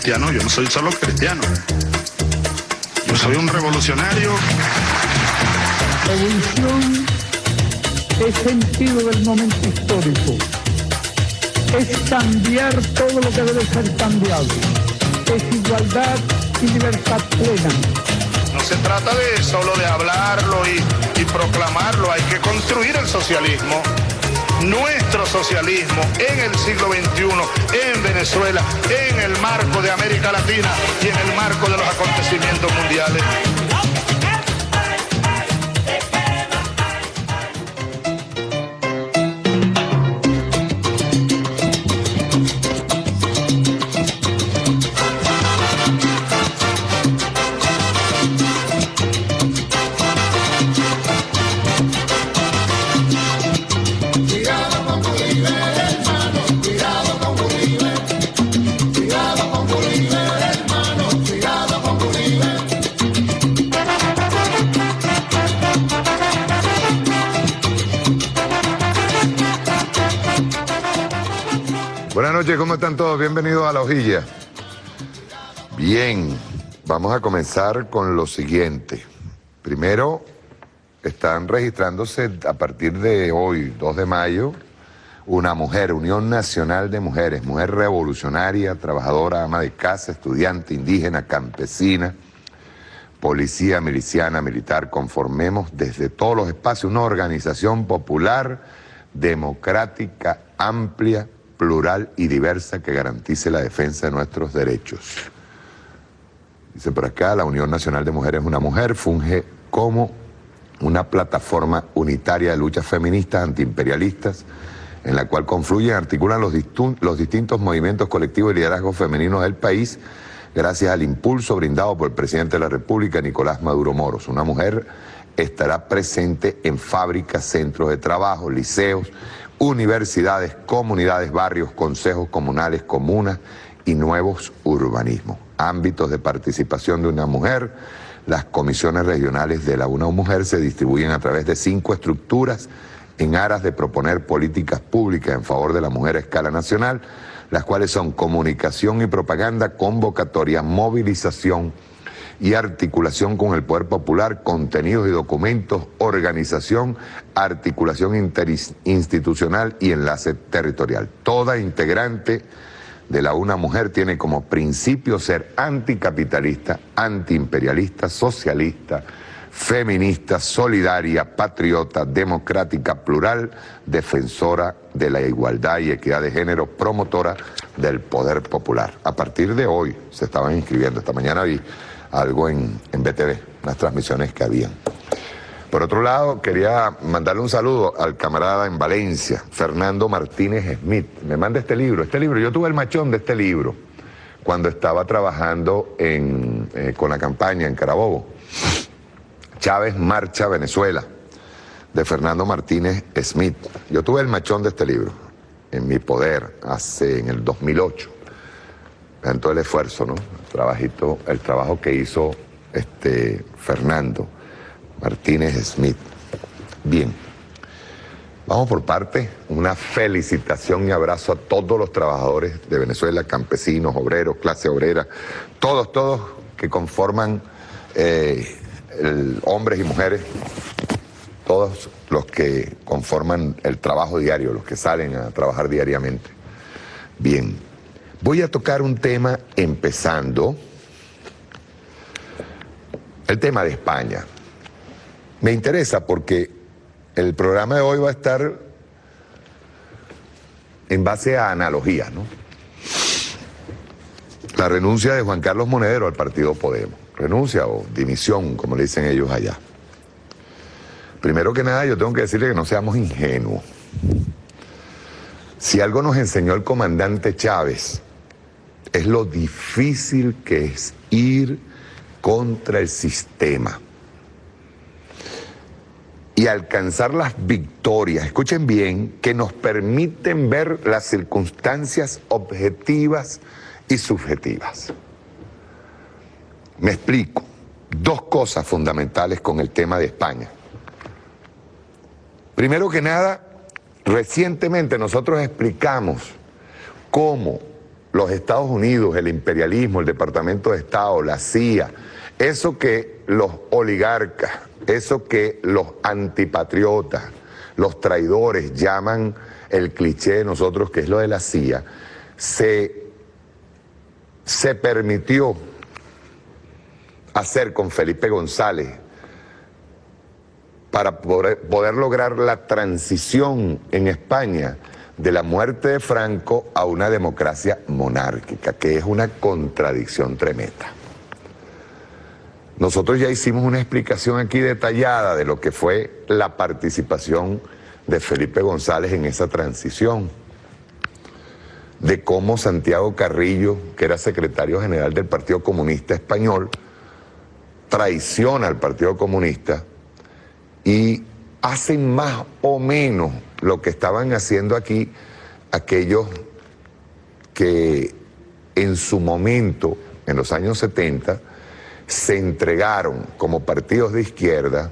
cristiano, yo no soy solo cristiano. Yo soy un revolucionario. Revolución es sentido del momento histórico. Es cambiar todo lo que debe ser cambiado. Es igualdad y libertad plena. No se trata de solo de hablarlo y proclamarlo, hay que construir el socialismo. Nuestro socialismo en el siglo XXI, en Venezuela, en el marco de América Latina y en el marco de los acontecimientos mundiales. Buenas noches, ¿cómo están todos? Bienvenidos a La Hojilla. Bien, vamos a comenzar con lo siguiente. Primero, están registrándose a partir de hoy, 2 de mayo, una mujer, Unión Nacional de Mujeres, mujer revolucionaria, trabajadora, ama de casa, estudiante, indígena, campesina, policía, miliciana, militar. Conformemos desde todos los espacios una organización popular, democrática, amplia, plural y diversa que garantice la defensa de nuestros derechos. Dice por acá, la Unión Nacional de Mujeres Una Mujer funge como una plataforma unitaria de luchas feministas antiimperialistas en la cual confluyen y articulan los distintos movimientos colectivos y liderazgos femeninos del país gracias al impulso brindado por el presidente de la República, Nicolás Maduro Moros. Una mujer estará presente en fábricas, centros de trabajo, liceos, universidades, comunidades, barrios, consejos comunales, comunas y nuevos urbanismos. Ámbitos de participación de una mujer. Las comisiones regionales de la Una Mujer se distribuyen a través de 5 estructuras en aras de proponer políticas públicas en favor de la mujer a escala nacional, las cuales son comunicación y propaganda, convocatoria, movilización y articulación con el poder popular, contenidos y documentos, organización, articulación interinstitucional y enlace territorial. Toda integrante de la Una Mujer tiene como principio ser anticapitalista, antiimperialista, socialista, feminista, solidaria, patriota, democrática, plural, defensora de la igualdad y equidad de género, promotora del poder popular. A partir de hoy se estaban inscribiendo, esta mañana vi algo en BTV, unas transmisiones que habían. Por otro lado, quería mandarle un saludo al camarada en Valencia, Fernando Martínez Smith. Me manda este libro, yo tuve el machón de este libro cuando estaba trabajando con la campaña en Carabobo. Chávez Marcha Venezuela, de Fernando Martínez Smith. Yo tuve el machón de este libro en mi poder en el 2008. Vean todo el esfuerzo, ¿no? El trabajo que hizo Fernando Martínez Smith. Bien, vamos por parte. Una felicitación y abrazo a todos los trabajadores de Venezuela, campesinos, obreros, clase obrera, todos que conforman, hombres y mujeres, todos los que conforman el trabajo diario, los que salen a trabajar diariamente. Bien, voy a tocar un tema empezando, el tema de España. Me interesa porque el programa de hoy va a estar en base a analogías, ¿no? La renuncia de Juan Carlos Monedero al partido Podemos. Renuncia o dimisión, como le dicen ellos allá. Primero que nada, yo tengo que decirle que no seamos ingenuos. Si algo nos enseñó el comandante Chávez, es lo difícil que es ir contra el sistema y alcanzar las victorias, escuchen bien, que nos permiten ver las circunstancias objetivas y subjetivas. Me explico. 2 cosas fundamentales con el tema de España. Primero que nada, recientemente nosotros explicamos cómo los Estados Unidos, el imperialismo, el Departamento de Estado, la CIA, eso que los oligarcas, eso que los antipatriotas, los traidores llaman el cliché de nosotros, que es lo de la CIA, se permitió hacer con Felipe González para poder lograr la transición en España de la muerte de Franco a una democracia monárquica, que es una contradicción tremenda. Nosotros ya hicimos una explicación aquí detallada de lo que fue la participación de Felipe González en esa transición, de cómo Santiago Carrillo, que era secretario general del Partido Comunista Español, traiciona al Partido Comunista y hacen más o menos lo que estaban haciendo aquí aquellos que en su momento, en los años 70, se entregaron como partidos de izquierda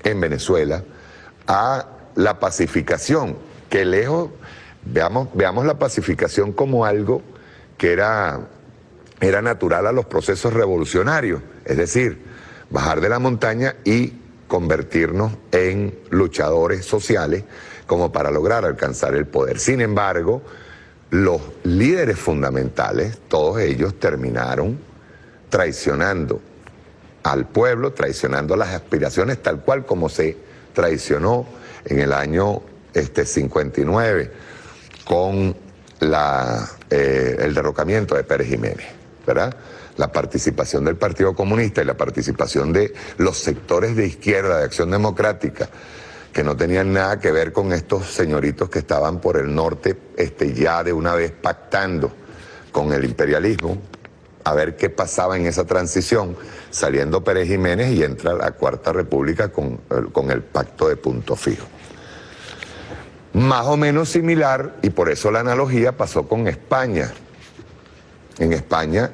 en Venezuela a la pacificación, que lejos, veamos la pacificación como algo que era natural a los procesos revolucionarios, es decir, bajar de la montaña y convertirnos en luchadores sociales como para lograr alcanzar el poder. Sin embargo, los líderes fundamentales, todos ellos terminaron traicionando al pueblo, traicionando las aspiraciones, tal cual como se traicionó en el año 59 con el derrocamiento de Pérez Jiménez, ¿verdad? La participación del Partido Comunista y la participación de los sectores de izquierda de Acción Democrática, que no tenían nada que ver con estos señoritos que estaban por el norte ya de una vez pactando con el imperialismo, a ver qué pasaba en esa transición, saliendo Pérez Jiménez y entra la Cuarta República con el pacto de punto fijo. Más o menos similar, y por eso la analogía pasó con España. En España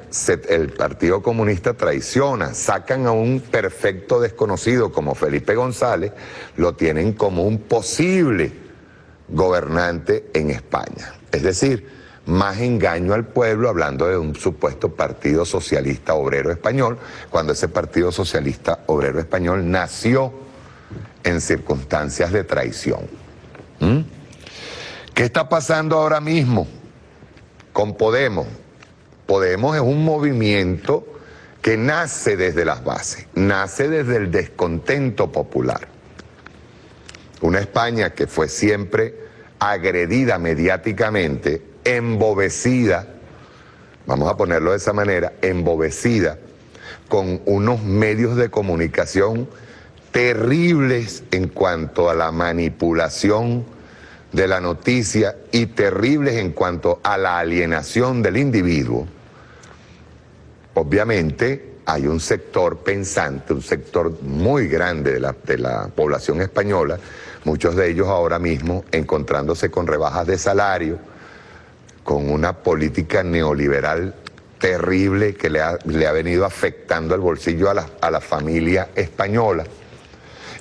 el Partido Comunista traiciona, sacan a un perfecto desconocido como Felipe González, lo tienen como un posible gobernante en España. Es decir, más engaño al pueblo hablando de un supuesto Partido Socialista Obrero Español, cuando ese Partido Socialista Obrero Español nació en circunstancias de traición. ¿Qué está pasando ahora mismo con Podemos? Podemos es un movimiento que nace desde las bases, nace desde el descontento popular. Una España que fue siempre agredida mediáticamente, embobecida, vamos a ponerlo de esa manera, embobecida, con unos medios de comunicación terribles en cuanto a la manipulación de la noticia y terribles en cuanto a la alienación del individuo. Obviamente hay un sector pensante, un sector muy grande de la población española, muchos de ellos ahora mismo encontrándose con rebajas de salario, con una política neoliberal terrible que le ha venido afectando el bolsillo a la familia española,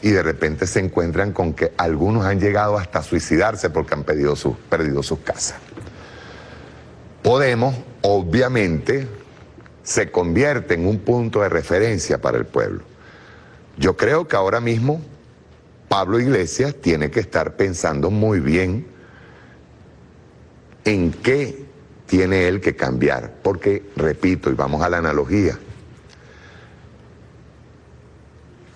y de repente se encuentran con que algunos han llegado hasta suicidarse porque han perdido sus casas. Podemos, obviamente, se convierte en un punto de referencia para el pueblo. Yo creo que ahora mismo Pablo Iglesias tiene que estar pensando muy bien en qué tiene él que cambiar, porque, repito, y vamos a la analogía,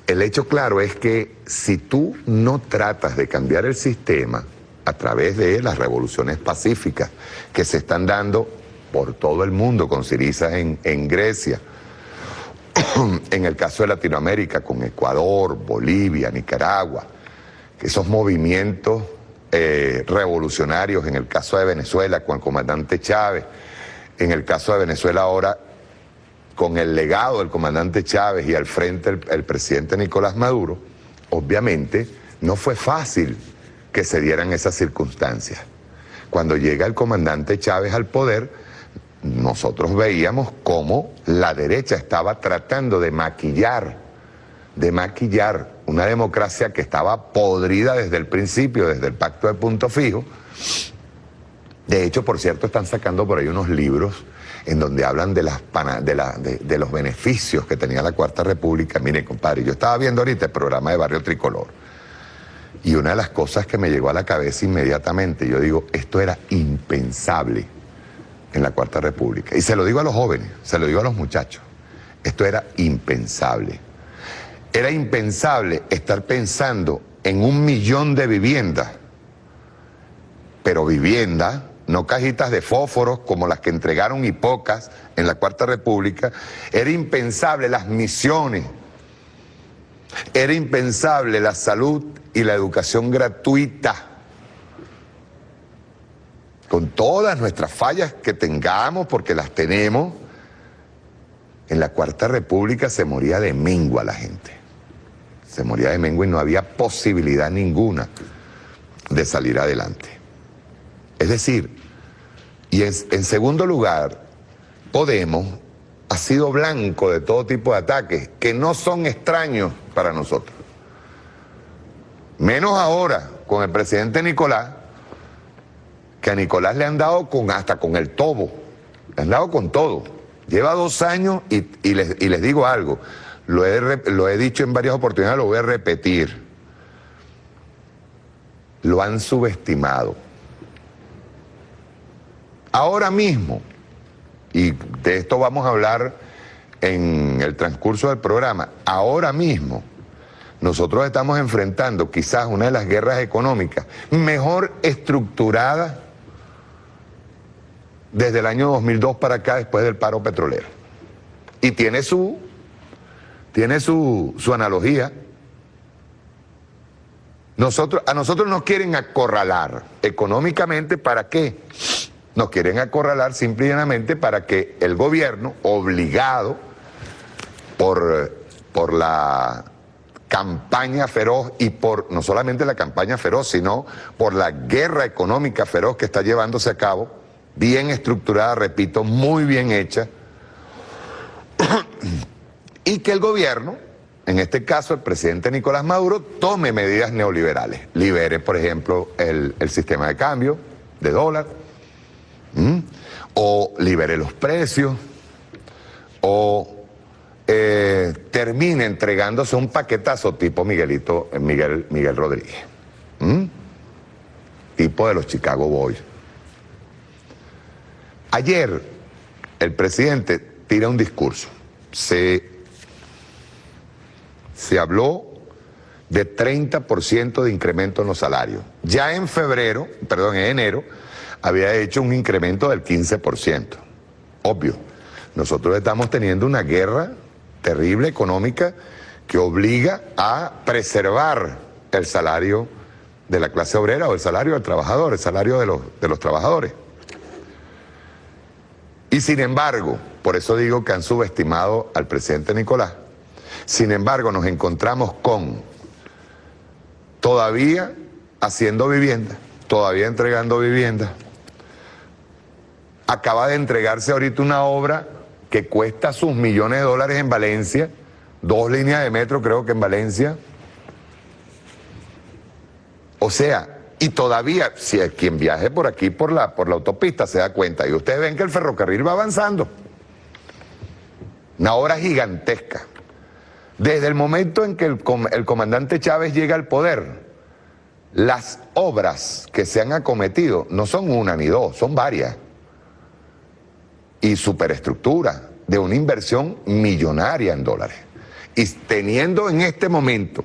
el hecho claro es que si tú no tratas de cambiar el sistema a través de las revoluciones pacíficas que se están dando por todo el mundo, con Syriza en Grecia, en el caso de Latinoamérica, con Ecuador, Bolivia, Nicaragua, que esos movimientos revolucionarios, en el caso de Venezuela con el comandante Chávez, en el caso de Venezuela ahora con el legado del comandante Chávez y al frente el presidente Nicolás Maduro, obviamente no fue fácil que se dieran esas circunstancias. Cuando llega el comandante Chávez al poder, nosotros veíamos cómo la derecha estaba tratando de maquillar una democracia que estaba podrida desde el principio, desde el pacto de punto fijo, De hecho, por cierto, están sacando por ahí unos libros en donde hablan de los beneficios que tenía la Cuarta República. Mire, compadre, yo estaba viendo ahorita el programa de Barrio Tricolor y una de las cosas que me llegó a la cabeza inmediatamente, yo digo, esto era impensable en la Cuarta República. Y se lo digo a los jóvenes, se lo digo a los muchachos, esto era impensable. Era impensable estar pensando en 1 millón de viviendas, pero viviendas, no cajitas de fósforos como las que entregaron y pocas en la Cuarta República. Era impensable las misiones, era impensable la salud y la educación gratuita. Con todas nuestras fallas que tengamos, porque las tenemos, en la Cuarta República se moría de mengua la gente. Se moría de mengua y no había posibilidad ninguna de salir adelante. Es decir, y en segundo lugar, Podemos ha sido blanco de todo tipo de ataques que no son extraños para nosotros. Menos ahora con el presidente Nicolás, que a Nicolás le han dado hasta con el tobo, le han dado con todo. Lleva 2 años y les digo algo, lo he dicho en varias oportunidades, lo voy a repetir. Lo han subestimado. Ahora mismo, y de esto vamos a hablar en el transcurso del programa, ahora mismo nosotros estamos enfrentando quizás una de las guerras económicas mejor estructuradas desde el año 2002 para acá, después del paro petrolero. Y tiene su analogía. A nosotros nos quieren acorralar económicamente, ¿para qué? Nos quieren acorralar simple y llanamente para que el gobierno, obligado por la campaña feroz y por no solamente la campaña feroz, sino por la guerra económica feroz que está llevándose a cabo, bien estructurada, repito, muy bien hecha, y que el gobierno, en este caso el presidente Nicolás Maduro, tome medidas neoliberales. Libere, por ejemplo, el sistema de cambio de dólar, o libere los precios, o termine entregándose un paquetazo tipo Miguel Rodríguez, tipo de los Chicago Boys. Ayer el presidente tira un discurso, se habló de 30% de incremento en los salarios. Ya en enero, había hecho un incremento del 15%. Obvio, nosotros estamos teniendo una guerra terrible económica que obliga a preservar el salario de la clase obrera o el salario del trabajador, el salario de los trabajadores. Y sin embargo, por eso digo que han subestimado al presidente Nicolás, sin embargo nos encontramos con todavía haciendo vivienda, todavía entregando vivienda. Acaba de entregarse ahorita una obra que cuesta sus millones de dólares en Valencia, 2 líneas de metro creo que en Valencia. O sea, y todavía, si quien viaje por aquí, por la autopista, se da cuenta, y ustedes ven que el ferrocarril va avanzando. Una obra gigantesca. Desde el momento en que el comandante Chávez llega al poder, las obras que se han acometido no son una ni dos, son varias. Y superestructura de una inversión millonaria en dólares. Y teniendo en este momento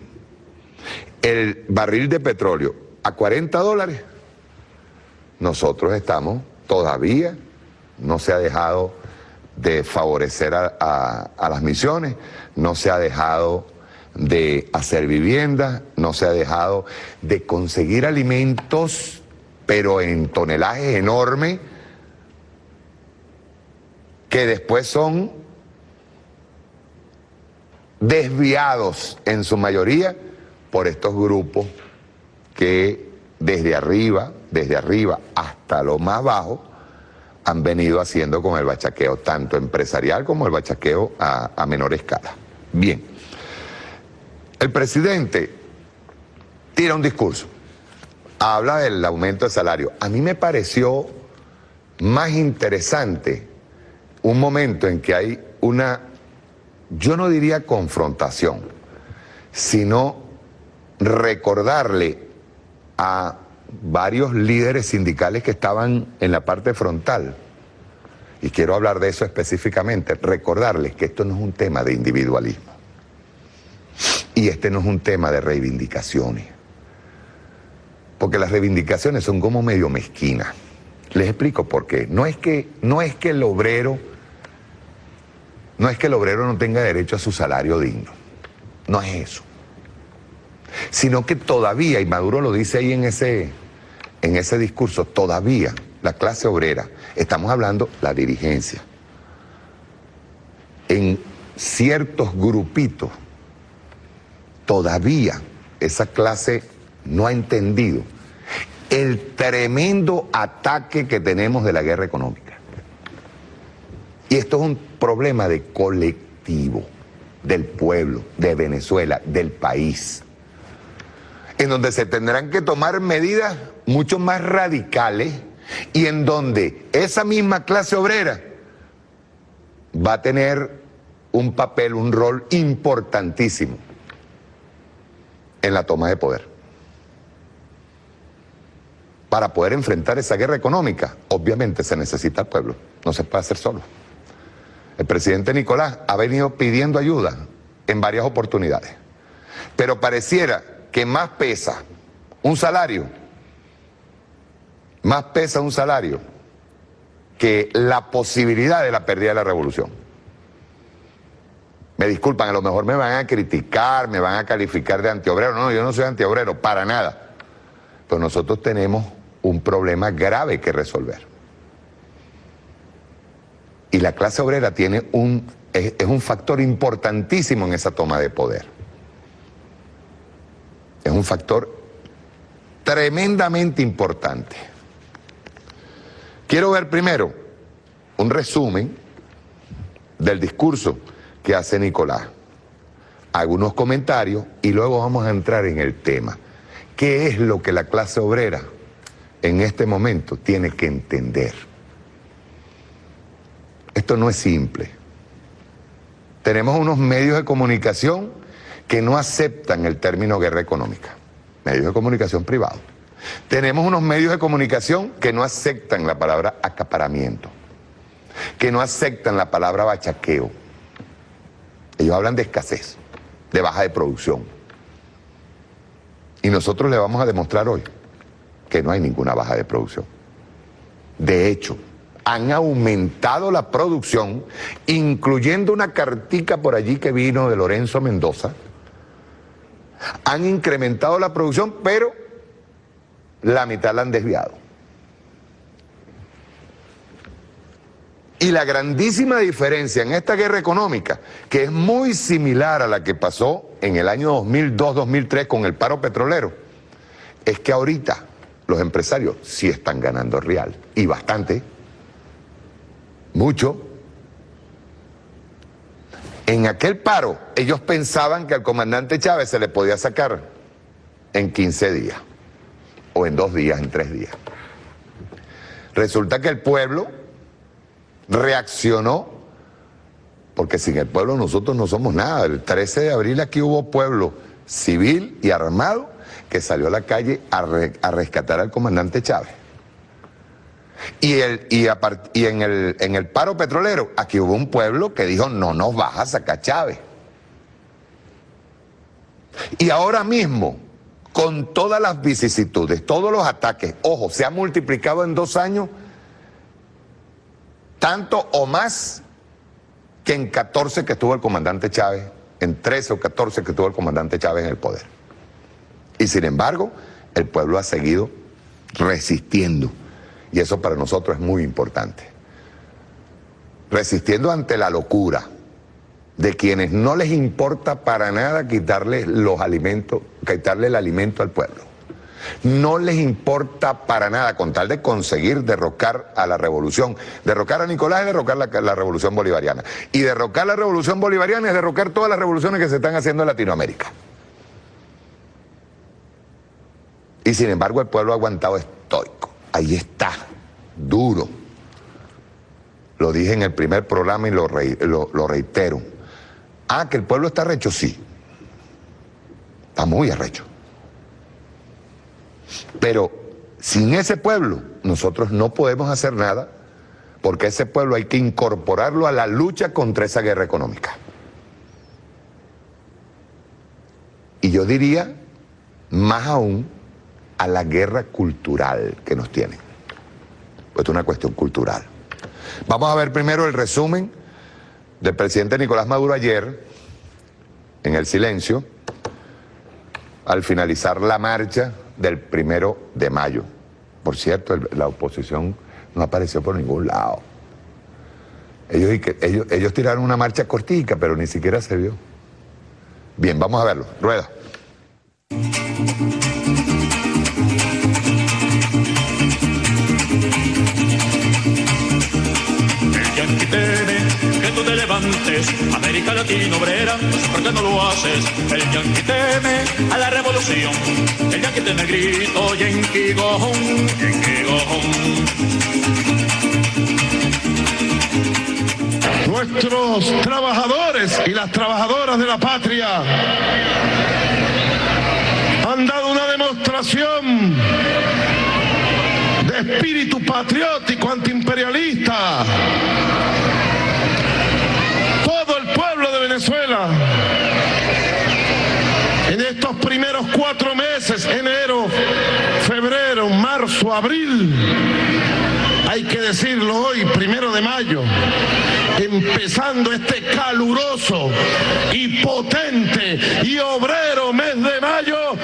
el barril de petróleo a $40, nosotros estamos todavía, no se ha dejado de favorecer a las misiones, no se ha dejado de hacer viviendas, no se ha dejado de conseguir alimentos, pero en tonelajes enormes, que después son desviados en su mayoría por estos grupos que desde arriba hasta lo más bajo han venido haciendo con el bachaqueo, tanto empresarial como el bachaqueo a menor escala. Bien, el presidente tira un discurso, habla del aumento de salario. A mí me pareció más interesante un momento en que hay una, yo no diría confrontación, sino recordarle a varios líderes sindicales que estaban en la parte frontal, y quiero hablar de eso específicamente, recordarles que esto no es un tema de individualismo y este no es un tema de reivindicaciones, porque las reivindicaciones son como medio mezquinas. Les explico por qué. No es que el obrero no tenga derecho a su salario digno, no es eso, sino que todavía, y Maduro lo dice ahí en ese discurso, todavía la clase obrera, estamos hablando la dirigencia, en ciertos grupitos, todavía esa clase no ha entendido el tremendo ataque que tenemos de la guerra económica. Y esto es un problema de colectivo, del pueblo, de Venezuela, del país, en donde se tendrán que tomar medidas mucho más radicales y en donde esa misma clase obrera va a tener un papel, un rol importantísimo en la toma de poder. Para poder enfrentar esa guerra económica, obviamente se necesita el pueblo, no se puede hacer solo. El presidente Nicolás ha venido pidiendo ayuda en varias oportunidades, pero pareciera que más pesa un salario que la posibilidad de la pérdida de la revolución. Me disculpan, a lo mejor me van a criticar, me van a calificar de antiobrero. No, yo no soy antiobrero, para nada. Pero nosotros tenemos un problema grave que resolver. Y la clase obrera tiene es un factor importantísimo en esa toma de poder. Es un factor tremendamente importante. Quiero ver primero un resumen del discurso que hace Nicolás, algunos comentarios y luego vamos a entrar en el tema. ¿Qué es lo que la clase obrera en este momento tiene que entender? Esto no es simple. Tenemos unos medios de comunicación que no aceptan el término guerra económica, medios de comunicación privados. Tenemos unos medios de comunicación que no aceptan la palabra acaparamiento, que no aceptan la palabra bachaqueo. Ellos hablan de escasez, de baja de producción. Y nosotros le vamos a demostrar hoy que no hay ninguna baja de producción. De hecho, han aumentado la producción, incluyendo una cartica por allí que vino de Lorenzo Mendoza. Han incrementado la producción, pero la mitad la han desviado. Y la grandísima diferencia en esta guerra económica, que es muy similar a la que pasó en el año 2002-2003 con el paro petrolero, es que ahorita los empresarios sí están ganando real, y bastante, mucho. En aquel paro, ellos pensaban que al comandante Chávez se le podía sacar en 15 días, o en 2 días, en 3 días. Resulta que el pueblo reaccionó, porque sin el pueblo nosotros no somos nada. El 13 de abril aquí hubo pueblo civil y armado que salió a la calle a rescatar al comandante Chávez. Y en el paro petrolero, aquí hubo un pueblo que dijo, no nos vas a sacar Chávez. Y ahora mismo, con todas las vicisitudes, todos los ataques, ojo, se ha multiplicado en 2 años, tanto o más que en 14 que estuvo el comandante Chávez, en 13 o 14 que estuvo el comandante Chávez en el poder. Y sin embargo, el pueblo ha seguido resistiendo. Y eso para nosotros es muy importante. Resistiendo ante la locura de quienes no les importa para nada quitarle los alimentos, quitarle el alimento al pueblo. No les importa para nada, con tal de conseguir derrocar a la revolución. Derrocar a Nicolás es derrocar la revolución bolivariana. Y derrocar la revolución bolivariana es derrocar todas las revoluciones que se están haciendo en Latinoamérica. Y sin embargo el pueblo ha aguantado estoico. Ahí está, duro, Lo dije en el primer programa y lo reitero. Que el pueblo está arrecho, sí. Está muy arrecho. Pero sin ese pueblo nosotros no podemos hacer nada, porque ese pueblo hay que incorporarlo a la lucha contra esa guerra económica. Y yo diría, más aún, a la guerra cultural que nos tienen. Pues es una cuestión cultural. Vamos a ver primero el resumen del presidente Nicolás Maduro ayer, en el silencio, al finalizar la marcha del 1 de mayo. Por cierto, la oposición no apareció por ningún lado. Ellos tiraron una marcha cortica, pero ni siquiera se vio. Bien, vamos a verlo. Rueda. Que tú te levantes, América Latina obrera, ¿por qué no lo haces? El yanqui teme a la revolución, el yanqui teme el grito, yanqui gojón, yanqui gojón. Nuestros trabajadores y las trabajadoras de la patria han dado una demostración de espíritu patriótico antiimperialista. Todo el pueblo de Venezuela, en estos primeros 4 meses, enero, febrero, marzo, abril, hay que decirlo hoy, 1 de mayo, empezando este caluroso y potente y obrero mes de mayo,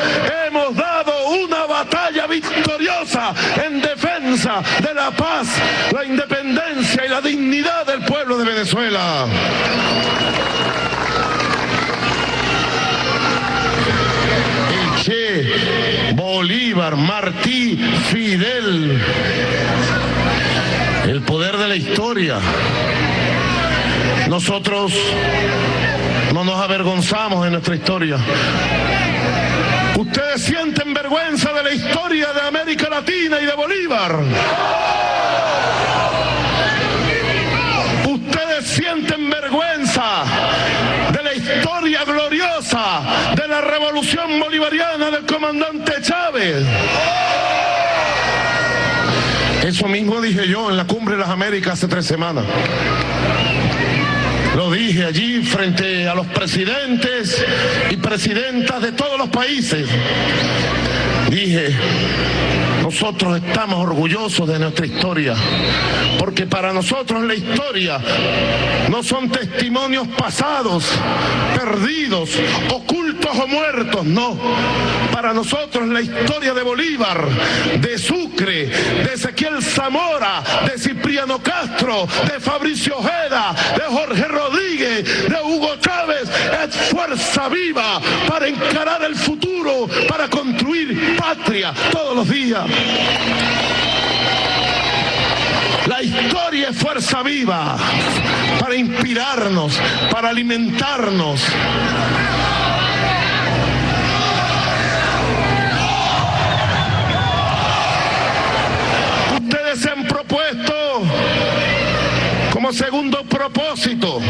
hemos dado una batalla victoriosa en defensa de la paz, la independencia y la dignidad del pueblo de Venezuela. El Che, Bolívar, Martí, Fidel, el poder de la historia. Nosotros no nos avergonzamos de nuestra historia. ¿Ustedes sienten vergüenza de la historia de América Latina y de Bolívar? ¿Ustedes sienten vergüenza de la historia gloriosa de la revolución bolivariana del comandante Chávez? Eso mismo dije yo en la Cumbre de las Américas hace 3 semanas. Lo dije allí frente a los presidentes y presidentas de todos los países. Dije, nosotros estamos orgullosos de nuestra historia, porque para nosotros la historia no son testimonios pasados, perdidos, ocultos o muertos, no. Para nosotros la historia de Bolívar, de Sucre, de Ezequiel Zamora, de Cipriano Castro, de Fabricio Ojeda, de Jorge Rodríguez, de Hugo Chávez, es fuerza viva para encarar el futuro, para construir patria todos los días. La historia es fuerza viva para inspirarnos, para alimentarnos. Ustedes se han propuesto como segundo propósito,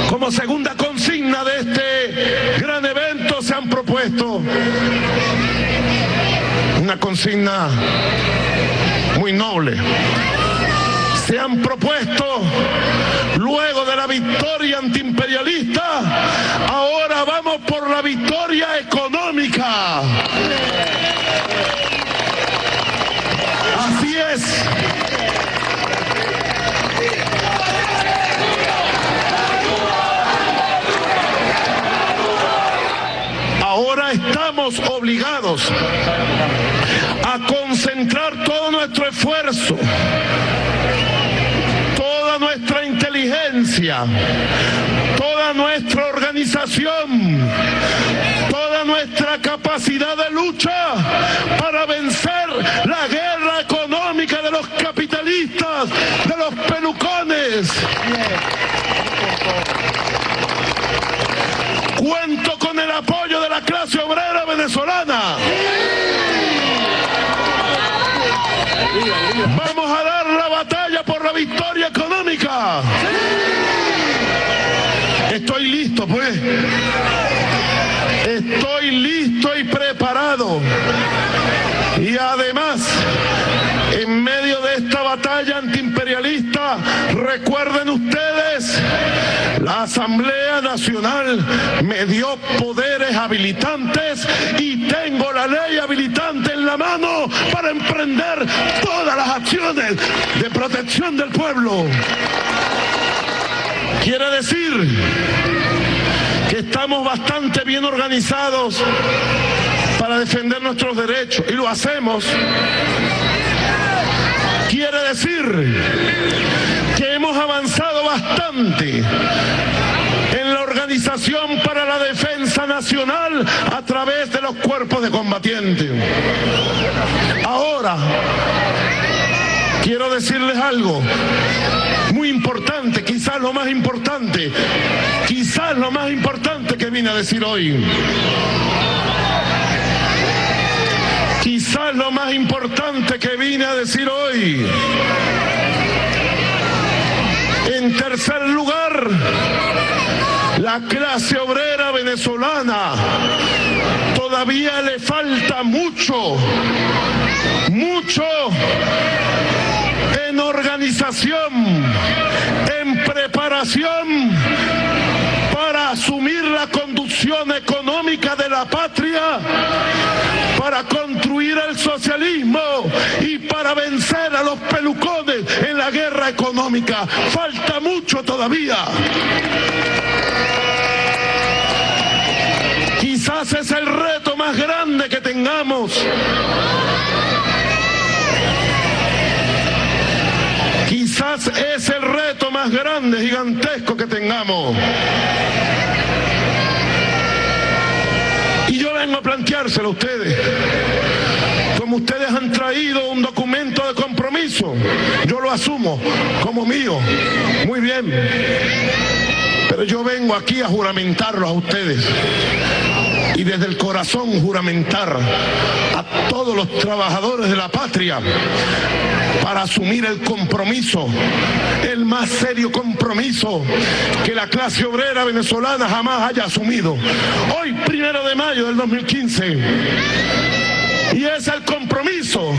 como segunda consigna de este gran evento, se han propuesto una consigna muy noble. Se han propuesto, luego de la victoria antiimperialista, ahora vamos por la victoria económica. Así es. Ahora estamos obligados a concentrar todo nuestro esfuerzo, toda nuestra inteligencia, toda nuestra organización, toda nuestra capacidad de lucha para vencer la guerra económica de los capitalistas, de los pelucones. Cuento con el apoyo de la clase obrera venezolana. Vamos a dar la batalla por la victoria económica. Estoy listo, pues. Estoy listo y preparado. Y además, en medio de esta batalla antiimperialista, recuerden ustedes, la Asamblea Nacional me dio poderes habilitantes y tengo la ley habilitante en la mano para emprender todas las acciones de protección del pueblo. Quiere decir que estamos bastante bien organizados para defender nuestros derechos, y lo hacemos. Quiere decir que hemos avanzado bastante en la organización para la defensa nacional a través de los cuerpos de combatientes. Ahora, quiero decirles algo muy importante, quizás lo más importante que vine a decir hoy. Quizás lo más importante que vine a decir hoy. En tercer lugar, la clase obrera venezolana todavía le falta mucho en organización, en preparación para asumir la conducción económica de la patria, para construir el socialismo y para vencer a los pelucones en la guerra económica. Falta mucho todavía. Quizás es el reto más grande que tengamos. Quizás es el reto más grande, gigantesco que tengamos. Y yo vengo a planteárselo a ustedes. Como ustedes han traído un documento de compromiso, yo lo asumo como mío. Muy bien. Pero yo vengo aquí a juramentarlo a ustedes. Y desde el corazón juramentar a todos los trabajadores de la patria para asumir el compromiso, el más serio compromiso que la clase obrera venezolana jamás haya asumido. Hoy, 1 de mayo del 2015, y es el compromiso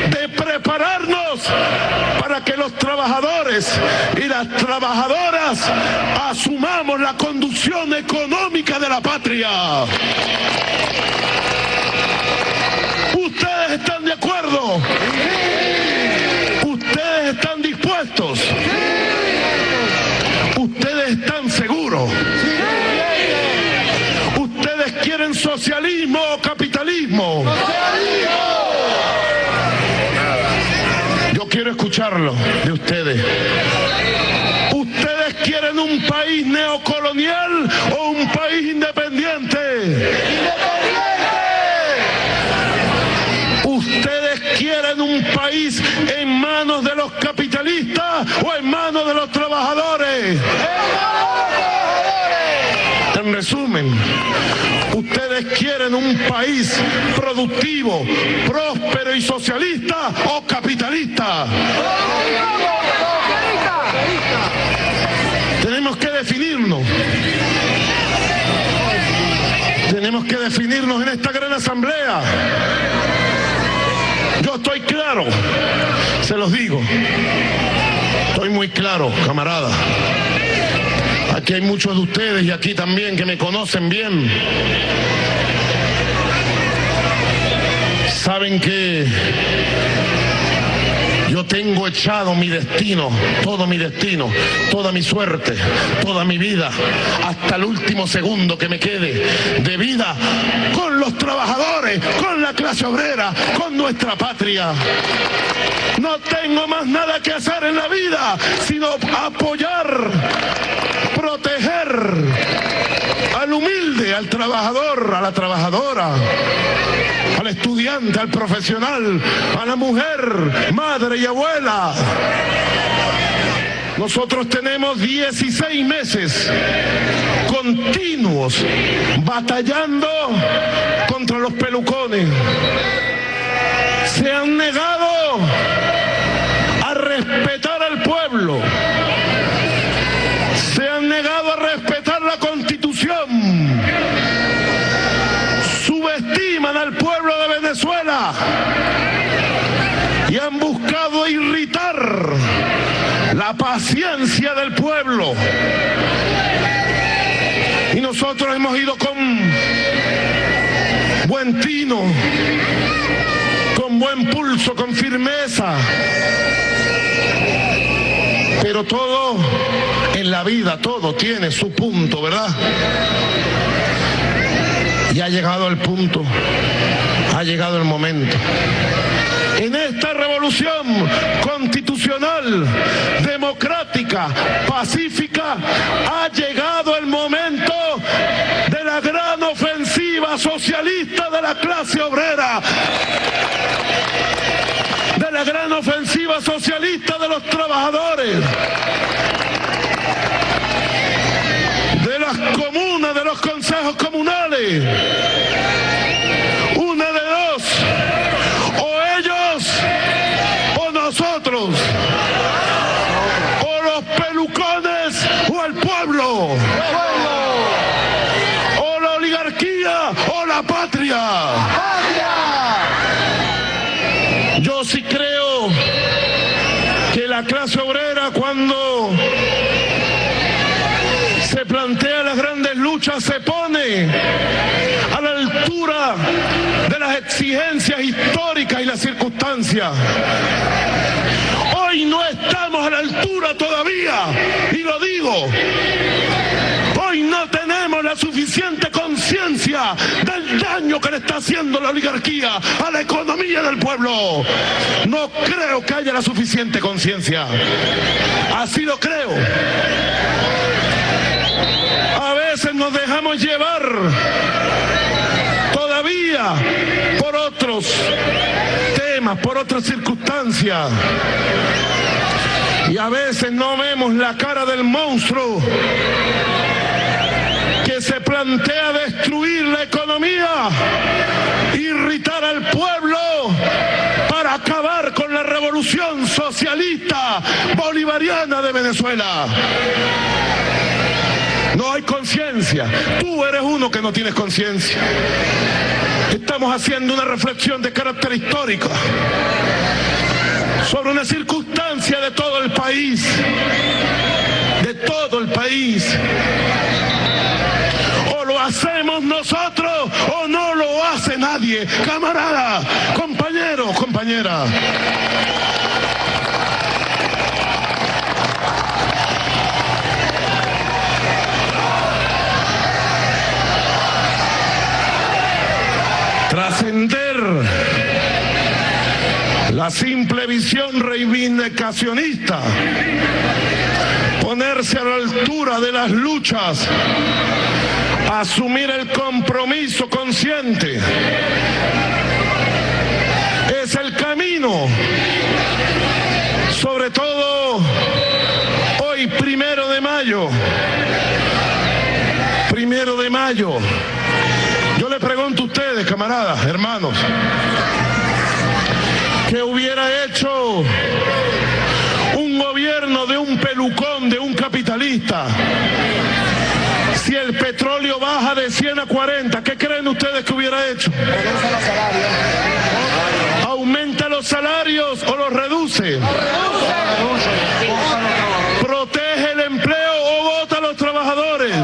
de prepararnos para que los trabajadores y las trabajadoras asumamos la conducción económica de la patria. ¿Ustedes están de acuerdo? ¿Ustedes están dispuestos? ¿Ustedes están seguros? ¿Ustedes quieren socialismo o capitalismo? Yo quiero escucharlo de ustedes. ¿Ustedes quieren un país neocolonial o un país independiente? ¿Ustedes quieren un país en manos de los capitalistas o en manos de los trabajadores? En resumen, ¿ustedes quieren un país productivo, próspero y socialista o capitalista? Tenemos que definirnos. Tenemos que definirnos en esta gran asamblea. Yo estoy claro, se los digo. Estoy muy claro, camarada. Aquí hay muchos de ustedes y aquí también que me conocen bien. Saben que yo tengo echado mi destino, toda mi suerte, toda mi vida, hasta el último segundo que me quede de vida con los trabajadores, con la clase obrera, con nuestra patria. No tengo más nada que hacer en la vida sino apoyar, proteger al humilde, al trabajador, a la trabajadora, al estudiante, al profesional, a la mujer, madre y abuela. Nosotros tenemos 16 meses continuos batallando contra los pelucones. Se han negado a respetar pueblo. Se han negado a respetar la Constitución. Subestiman al pueblo de Venezuela y han buscado irritar la paciencia del pueblo. Y nosotros hemos ido con buen tino, con buen pulso, con firmeza. Pero todo en la vida, todo tiene su punto, ¿verdad? Y ha llegado el punto, ha llegado el momento. En esta revolución constitucional, democrática, pacífica, ha llegado el momento de la gran ofensiva socialista de la clase obrera, de la gran ofensiva socialista de los trabajadores, de las comunas, de los consejos comunales. Una de dos: o ellos o nosotros, o los pelucones o el pueblo, o la oligarquía o la patria. Yo sí creo que la clase obrera, cuando se plantea las grandes luchas, se pone a la altura de las exigencias históricas y las circunstancias. Hoy no estamos a la altura todavía, y lo digo. Hoy no tenemos la suficiente conciencia del daño que le está haciendo la oligarquía a la economía del pueblo. No creo que haya la suficiente conciencia. Así lo creo. A veces nos dejamos llevar todavía por otros temas, por otras circunstancias. Y a veces no vemos la cara del monstruo que se plantea destruir la economía, irritar al pueblo para acabar con la revolución socialista bolivariana de Venezuela. No hay conciencia. Tú eres uno que no tienes conciencia. Estamos haciendo una reflexión de carácter histórico sobre una circunstancia de todo el país. De todo el país. O lo hacemos nosotros o no lo hace nadie. Camarada, compañero, compañera. Trascender la simple visión reivindicacionista, ponerse a la altura de las luchas, asumir el compromiso consciente, es el camino. Sobre todo hoy, 1 de mayo. 1 de mayo. Yo le pregunto a ustedes, camaradas, hermanos, ¿qué hubiera hecho un gobierno de un pelucón, de un capitalista, si el petróleo baja de 100 a 40? ¿Qué creen ustedes que hubiera hecho? ¿Aumenta los salarios o los reduce? ¿Protege el empleo o vota a los trabajadores?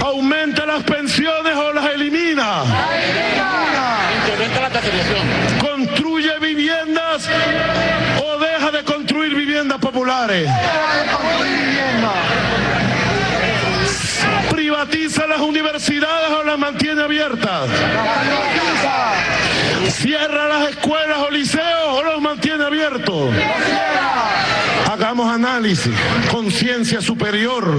¿Aumenta las pensiones o las elimina? ¿Construye viviendas o deja de construir viviendas populares? ¿Privatiza las universidades o las mantiene abiertas? ¿Cierra las escuelas o liceos o los mantiene abiertos? Hagamos análisis, conciencia superior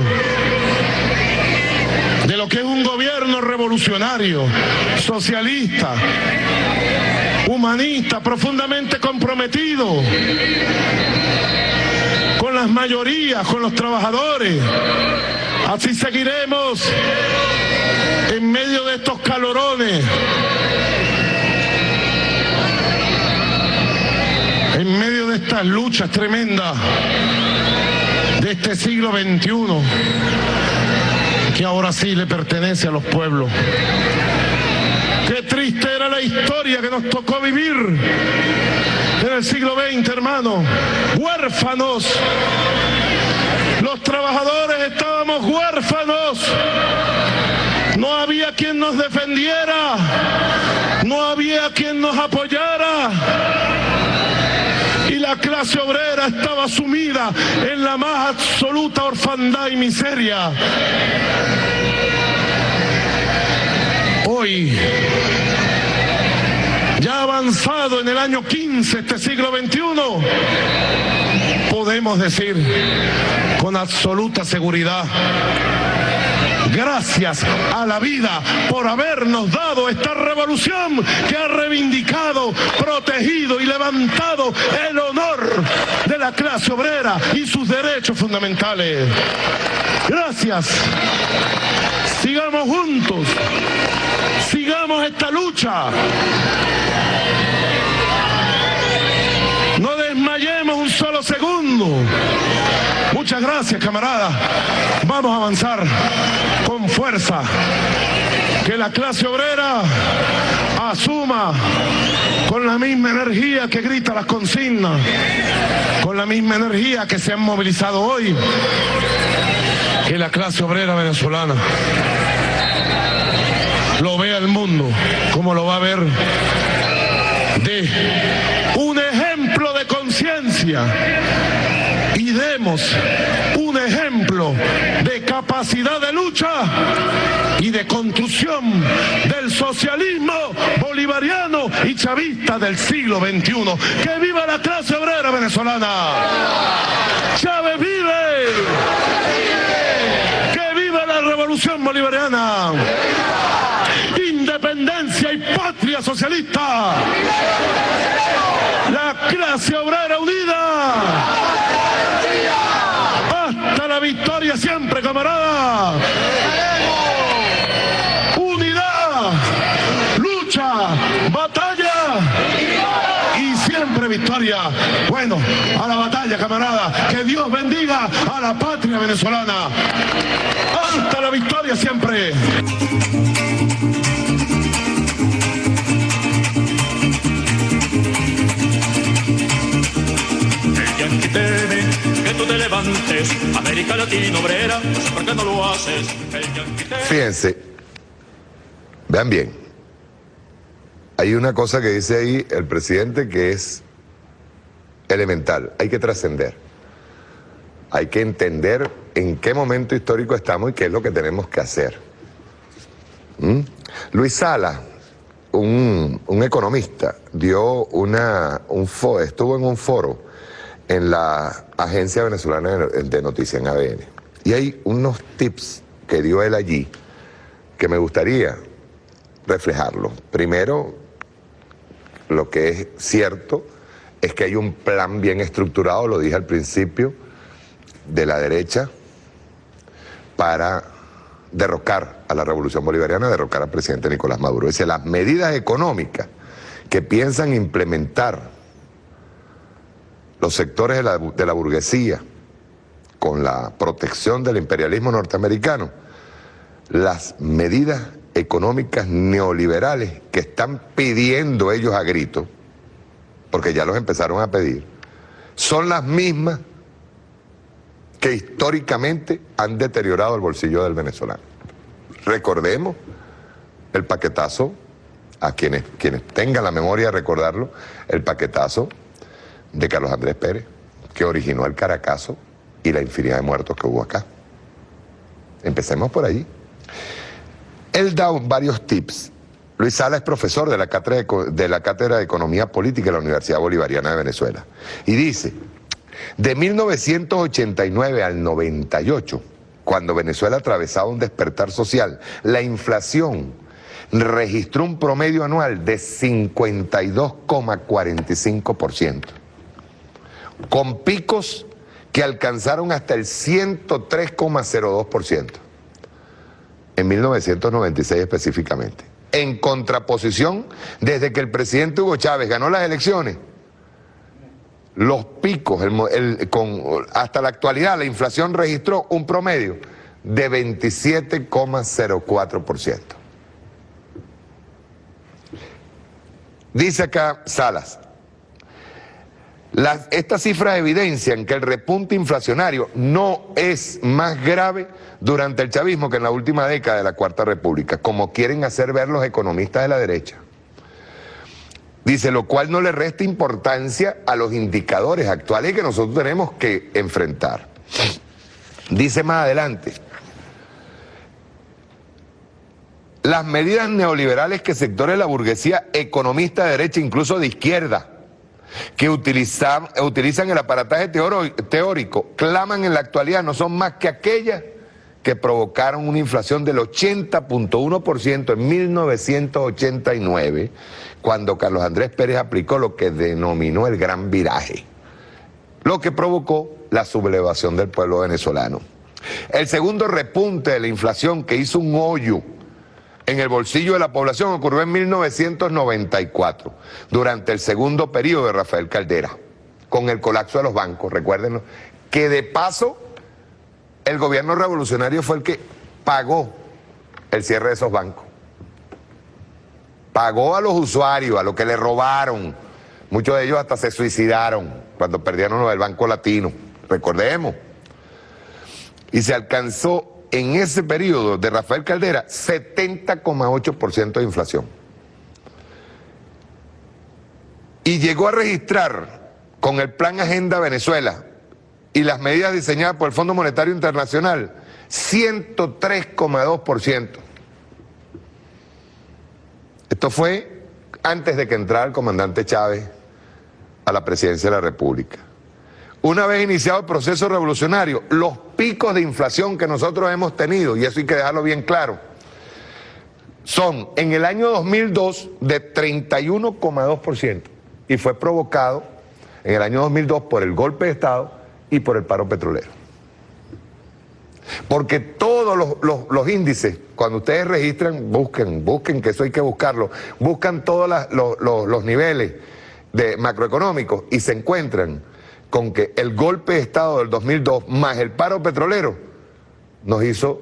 de lo que es un gobierno revolucionario, socialista, humanista, profundamente comprometido con las mayorías, con los trabajadores. Así seguiremos en medio de estos calorones, en medio de esta estas luchas tremendas de este siglo XXI, que ahora sí le pertenece a los pueblos. Qué triste era la historia que nos tocó vivir en el siglo XX, hermano. Huérfanos. Los trabajadores estábamos huérfanos. No había quien nos defendiera. No había quien nos apoyara. Y la clase obrera estaba sumida en la más absoluta orfandad y miseria. Hoy, ya avanzado en el año 15 este siglo XXI, podemos decir con absoluta seguridad: gracias a la vida por habernos dado esta revolución que ha reivindicado, protegido y levantado el honor de la clase obrera y sus derechos fundamentales. Gracias. Sigamos juntos. Sigamos esta lucha. No desmayemos un solo segundo. Muchas gracias, camaradas. Vamos a avanzar con fuerza. Que la clase obrera asuma con la misma energía que grita las consignas, con la misma energía que se han movilizado hoy, que la clase obrera venezolana lo vea el mundo como lo va a ver, de un ejemplo de conciencia y demos un ejemplo de capacidad de lucha y de construcción del socialismo bolivariano y chavista del siglo XXI. ¡Que viva la clase obrera venezolana! ¡Chávez vive! ¡Que viva la revolución bolivariana! Independencia y patria socialista. La clase obrera unida. Hasta la victoria siempre, camarada. Unidad, lucha, batalla y siempre victoria. Bueno, a la batalla, camarada. Que Dios bendiga a la patria venezolana. Hasta la victoria siempre. Teme que tú te levantes, América Latina obrera, ¿por qué no lo haces? Fíjense, vean bien, hay una cosa que dice ahí el presidente que es elemental: hay que trascender, hay que entender en qué momento histórico estamos y qué es lo que tenemos que hacer. Luis Sala, un economista, estuvo en un foro en la Agencia Venezolana de Noticias, en ABN. Y hay unos tips que dio él allí que me gustaría reflejarlos. Primero, lo que es cierto es que hay un plan bien estructurado, lo dije al principio, de la derecha para derrocar a la revolución bolivariana, derrocar al presidente Nicolás Maduro. Es decir, las medidas económicas que piensan implementar los sectores de la burguesía, con la protección del imperialismo norteamericano, las medidas económicas neoliberales que están pidiendo ellos a gritos, porque ya los empezaron a pedir, son las mismas que históricamente han deteriorado el bolsillo del venezolano. Recordemos el paquetazo, a quienes tengan la memoria de recordarlo, el paquetazo de Carlos Andrés Pérez, que originó el Caracazo y la infinidad de muertos que hubo acá. Empecemos por allí. Él da varios tips. Luis Sala es profesor de la Cátedra de Economía Política de la Universidad Bolivariana de Venezuela. Y dice, de 1989 al 98, cuando Venezuela atravesaba un despertar social, la inflación registró un promedio anual de 52,45%. con picos que alcanzaron hasta el 103,02% en 1996 específicamente. En contraposición, desde que el presidente Hugo Chávez ganó las elecciones, los picos, hasta la actualidad la inflación registró un promedio de 27,04%. Dice acá Salas, estas cifras evidencian que el repunte inflacionario no es más grave durante el chavismo que en la última década de la Cuarta República, como quieren hacer ver los economistas de la derecha. Dice, lo cual no le resta importancia a los indicadores actuales que nosotros tenemos que enfrentar. Dice más adelante, las medidas neoliberales que sectores de la burguesía economista de derecha, incluso de izquierda, que utilizan el aparataje teórico, claman en la actualidad, no son más que aquellas que provocaron una inflación del 80,1% en 1989, cuando Carlos Andrés Pérez aplicó lo que denominó el gran viraje, lo que provocó la sublevación del pueblo venezolano. El segundo repunte de la inflación, que hizo un hoyo en el bolsillo de la población, ocurrió en 1994, durante el segundo periodo de Rafael Caldera, con el colapso de los bancos, recuérdenlo, que de paso el gobierno revolucionario fue el que pagó el cierre de esos bancos. Pagó a los usuarios, a los que le robaron. Muchos de ellos hasta se suicidaron cuando perdieron lo del Banco Latino, recordemos. Y se alcanzó en ese periodo de Rafael Caldera 70,8% de inflación. Y llegó a registrar con el Plan Agenda Venezuela y las medidas diseñadas por el Fondo Monetario Internacional 103,2%. Esto fue antes de que entrara el comandante Chávez a la presidencia de la República. Una vez iniciado el proceso revolucionario, los picos de inflación que nosotros hemos tenido, y eso hay que dejarlo bien claro, son en el año 2002 de 31,2% y fue provocado en el año 2002 por el golpe de Estado y por el paro petrolero. Porque todos los índices, cuando ustedes registran, busquen, que eso hay que buscarlo, buscan todos los niveles macroeconómicos y se encuentran con que el golpe de Estado del 2002 más el paro petrolero nos hizo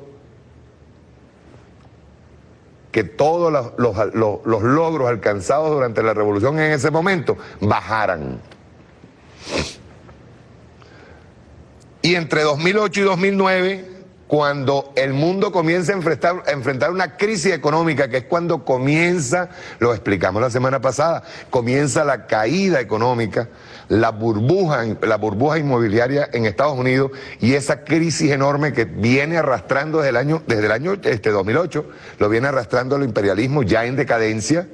que todos los logros alcanzados durante la revolución en ese momento bajaran. Y entre 2008 y 2009, cuando el mundo comienza a enfrentar una crisis económica, que es cuando comienza, lo explicamos la semana pasada, comienza la caída económica, la burbuja inmobiliaria en Estados Unidos y esa crisis enorme que viene arrastrando desde el año 2008, lo viene arrastrando el imperialismo ya en decadencia.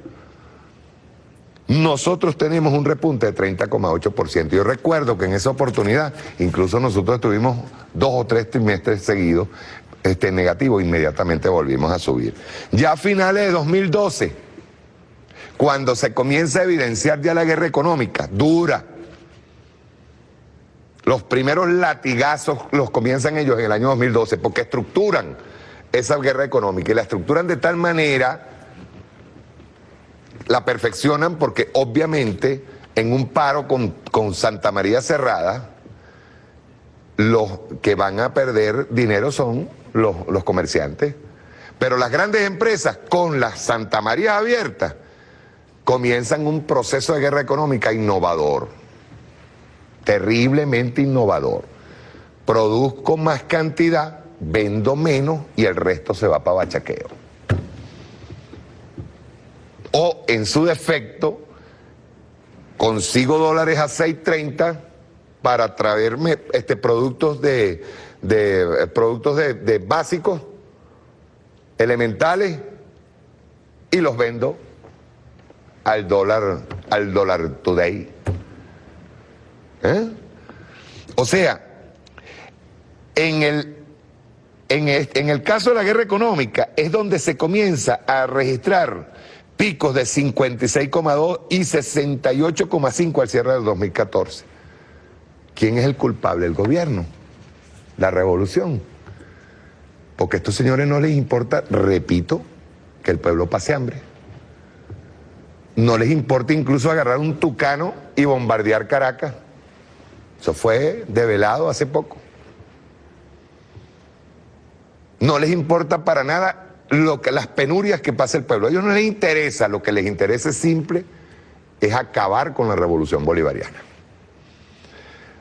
Nosotros tenemos un repunte de 30,8%. Yo recuerdo que en esa oportunidad, incluso nosotros estuvimos 2 o 3 trimestres seguidos negativos, inmediatamente volvimos a subir. Ya a finales de 2012, cuando se comienza a evidenciar ya la guerra económica dura, los primeros latigazos los comienzan ellos en el año 2012, porque estructuran esa guerra económica y la estructuran de tal manera, la perfeccionan, porque obviamente en un paro con Santa María cerrada, los que van a perder dinero son los comerciantes. Pero las grandes empresas con las Santa Marías abiertas comienzan un proceso de guerra económica innovador, terriblemente innovador. Produzco más cantidad, vendo menos y el resto se va para bachaqueo. O en su defecto, consigo dólares a 6.30 para traerme productos de básicos, elementales, y los vendo al dólar today. O sea, en el caso de la guerra económica es donde se comienza a registrar picos de 56,2 y 68,5 al cierre del 2014. ¿Quién es el culpable? El gobierno, la revolución. Porque a estos señores no les importa, repito, que el pueblo pase hambre. No les importa incluso agarrar un tucano y bombardear Caracas Eso fue develado hace poco. No les importa para nada las penurias que pasa el pueblo. A ellos no les interesa, lo que les interesa es simple, es acabar con la revolución bolivariana.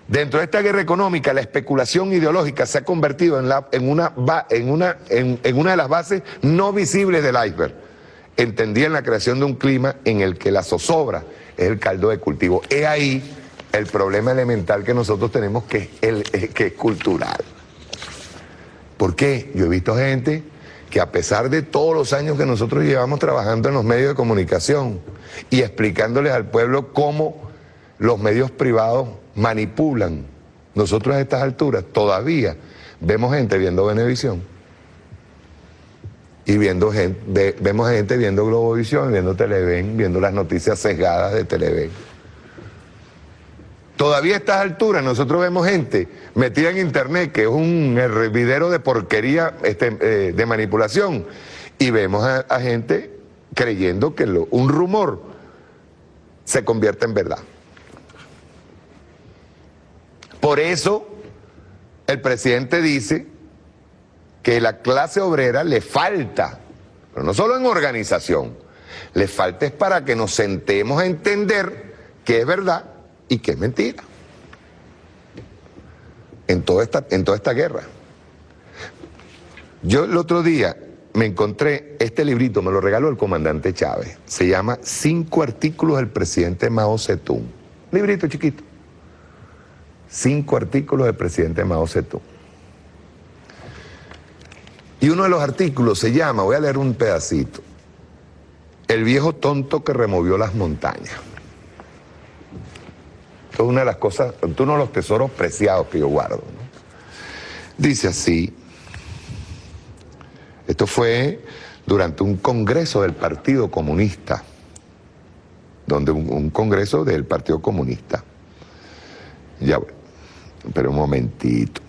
Dentro de esta guerra económica, la especulación ideológica se ha convertido en una de las bases no visibles del iceberg, entendida en la creación de un clima en el que la zozobra es el caldo de cultivo. Es ahí el problema elemental que nosotros tenemos, que es cultural. ¿Por qué? Yo he visto gente que, a pesar de todos los años que nosotros llevamos trabajando en los medios de comunicación y explicándoles al pueblo cómo los medios privados manipulan, nosotros a estas alturas todavía vemos gente viendo Venevisión y vemos gente viendo Globovisión, viendo Televen, viendo las noticias sesgadas de Televen. Todavía a estas alturas nosotros vemos gente metida en internet, que es un hervidero de porquería de manipulación, y vemos a gente creyendo que un rumor se convierte en verdad. Por eso el presidente dice que la clase obrera le falta, pero no solo en organización, le falta es para que nos sentemos a entender qué es verdad y qué es mentira en toda esta guerra. Yo el otro día me encontré este librito, me lo regaló el comandante Chávez, se llama 5 artículos del presidente Mao Zedong, librito chiquito, 5 artículos del presidente Mao Zedong. Y uno de los artículos se llama, voy a leer un pedacito, El viejo tonto que removió las montañas. Esto es una de las cosas, uno de los tesoros preciados que yo guardo, ¿no? Dice así, esto fue durante un congreso del Partido Comunista, donde un congreso del Partido Comunista. Ya, pero un momentito.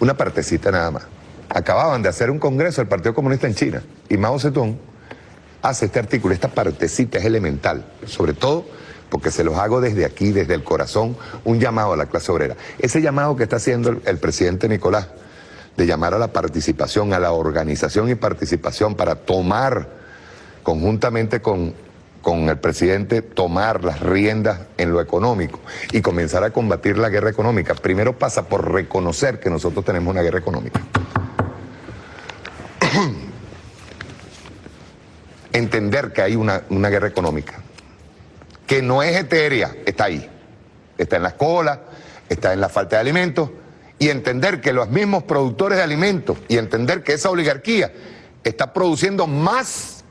Una partecita nada más. Acababan de hacer un congreso del Partido Comunista en China y Mao Zedong hace este artículo. Esta partecita es elemental, sobre todo porque se los hago desde aquí, desde el corazón, un llamado a la clase obrera. Ese llamado que está haciendo el presidente Nicolás, de llamar a la participación, a la organización y participación para tomar, conjuntamente con el presidente, tomar las riendas en lo económico y comenzar a combatir la guerra económica. Primero pasa por reconocer que nosotros tenemos una guerra económica. Entender que hay una guerra económica, que no es etérea, está ahí. Está en la cola, está en la falta de alimentos, y entender que los mismos productores de alimentos, y entender que esa oligarquía está produciendo más,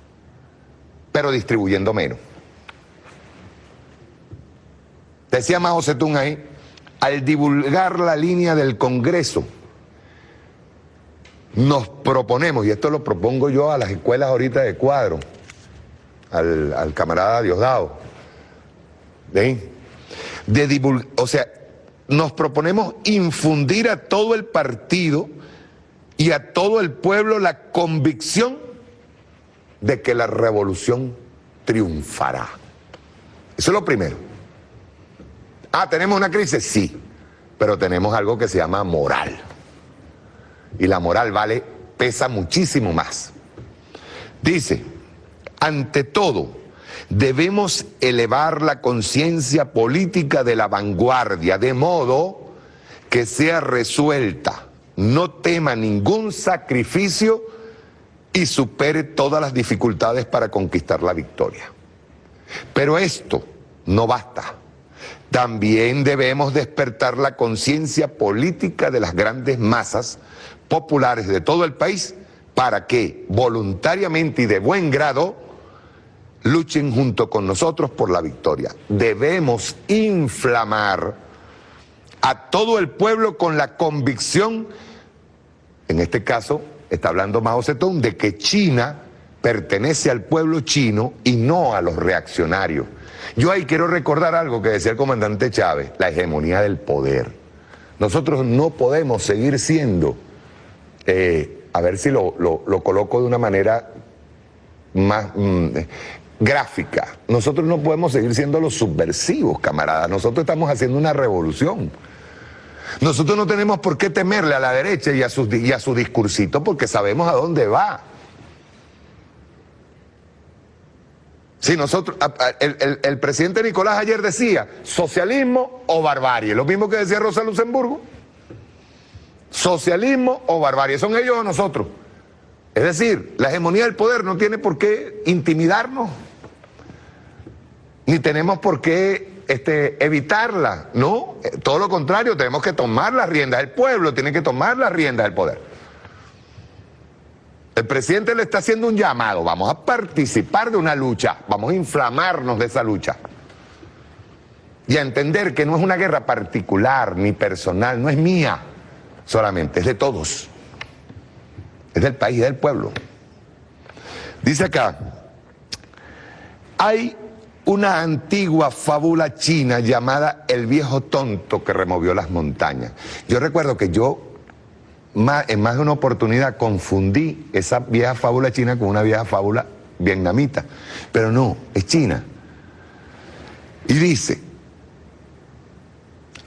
pero distribuyendo menos. Decía Mao Zedong ahí, al divulgar la línea del Congreso, nos proponemos, y esto lo propongo yo a las escuelas ahorita de Cuadro, al camarada Diosdado, ¿ven? O sea, nos proponemos infundir a todo el partido y a todo el pueblo la convicción de que la revolución triunfará. Eso es lo primero. ¿Tenemos una crisis? Sí, pero tenemos algo que se llama moral. Y la moral pesa muchísimo más. Dice, ante todo, debemos elevar la conciencia política de la vanguardia, de modo que sea resuelta, no tema ningún sacrificio y supere todas las dificultades para conquistar la victoria. Pero esto no basta. También debemos despertar la conciencia política de las grandes masas populares de todo el país para que, voluntariamente y de buen grado, luchen junto con nosotros por la victoria. Debemos inflamar a todo el pueblo con la convicción, en este caso, está hablando Mao Zedong, de que China pertenece al pueblo chino y no a los reaccionarios. Yo ahí quiero recordar algo que decía el comandante Chávez, la hegemonía del poder. Nosotros no podemos seguir siendo, a ver si lo coloco de una manera más gráfica, nosotros no podemos seguir siendo los subversivos, camaradas. Nosotros estamos haciendo una revolución. Nosotros no tenemos por qué temerle a la derecha y a su discursito, porque sabemos a dónde va. Si nosotros, el presidente Nicolás ayer decía, socialismo o barbarie, lo mismo que decía Rosa Luxemburgo. Socialismo o barbarie, ¿son ellos o nosotros? Es decir, la hegemonía del poder no tiene por qué intimidarnos, ni tenemos por qué evitarla, no, todo lo contrario, tenemos que tomar las riendas, el pueblo tiene que tomar las riendas del poder. El presidente le está haciendo un llamado, vamos a participar de una lucha, vamos a inflamarnos de esa lucha y a entender que no es una guerra particular ni personal, no es mía solamente, es de todos, es del país, del pueblo. Dice acá, hay una antigua fábula china llamada El viejo tonto que removió las montañas. Yo recuerdo que yo en más de una oportunidad confundí esa vieja fábula china con una vieja fábula vietnamita, pero no, es china. Y dice,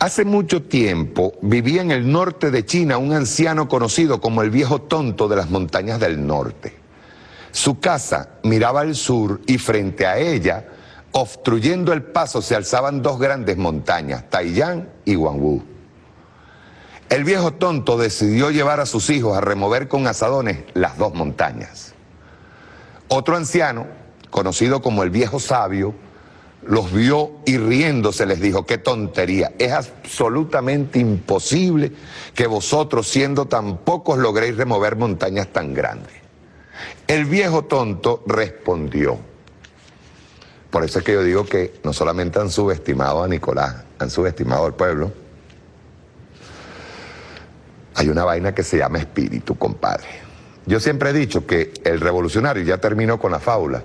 hace mucho tiempo vivía en el norte de China un anciano conocido como el viejo tonto de las montañas del norte. Su casa miraba al sur y frente a ella, obstruyendo el paso, se alzaban dos grandes montañas, Taiyán y Guangwu. El viejo tonto decidió llevar a sus hijos a remover con azadones las dos montañas. Otro anciano, conocido como el viejo sabio, los vio y riéndose les dijo, qué tontería, es absolutamente imposible que vosotros siendo tan pocos logréis remover montañas tan grandes. El viejo tonto respondió. Por eso es que yo digo que no solamente han subestimado a Nicolás, han subestimado al pueblo. Hay una vaina que se llama espíritu, compadre. Yo siempre he dicho que el revolucionario, ya terminó con la fábula,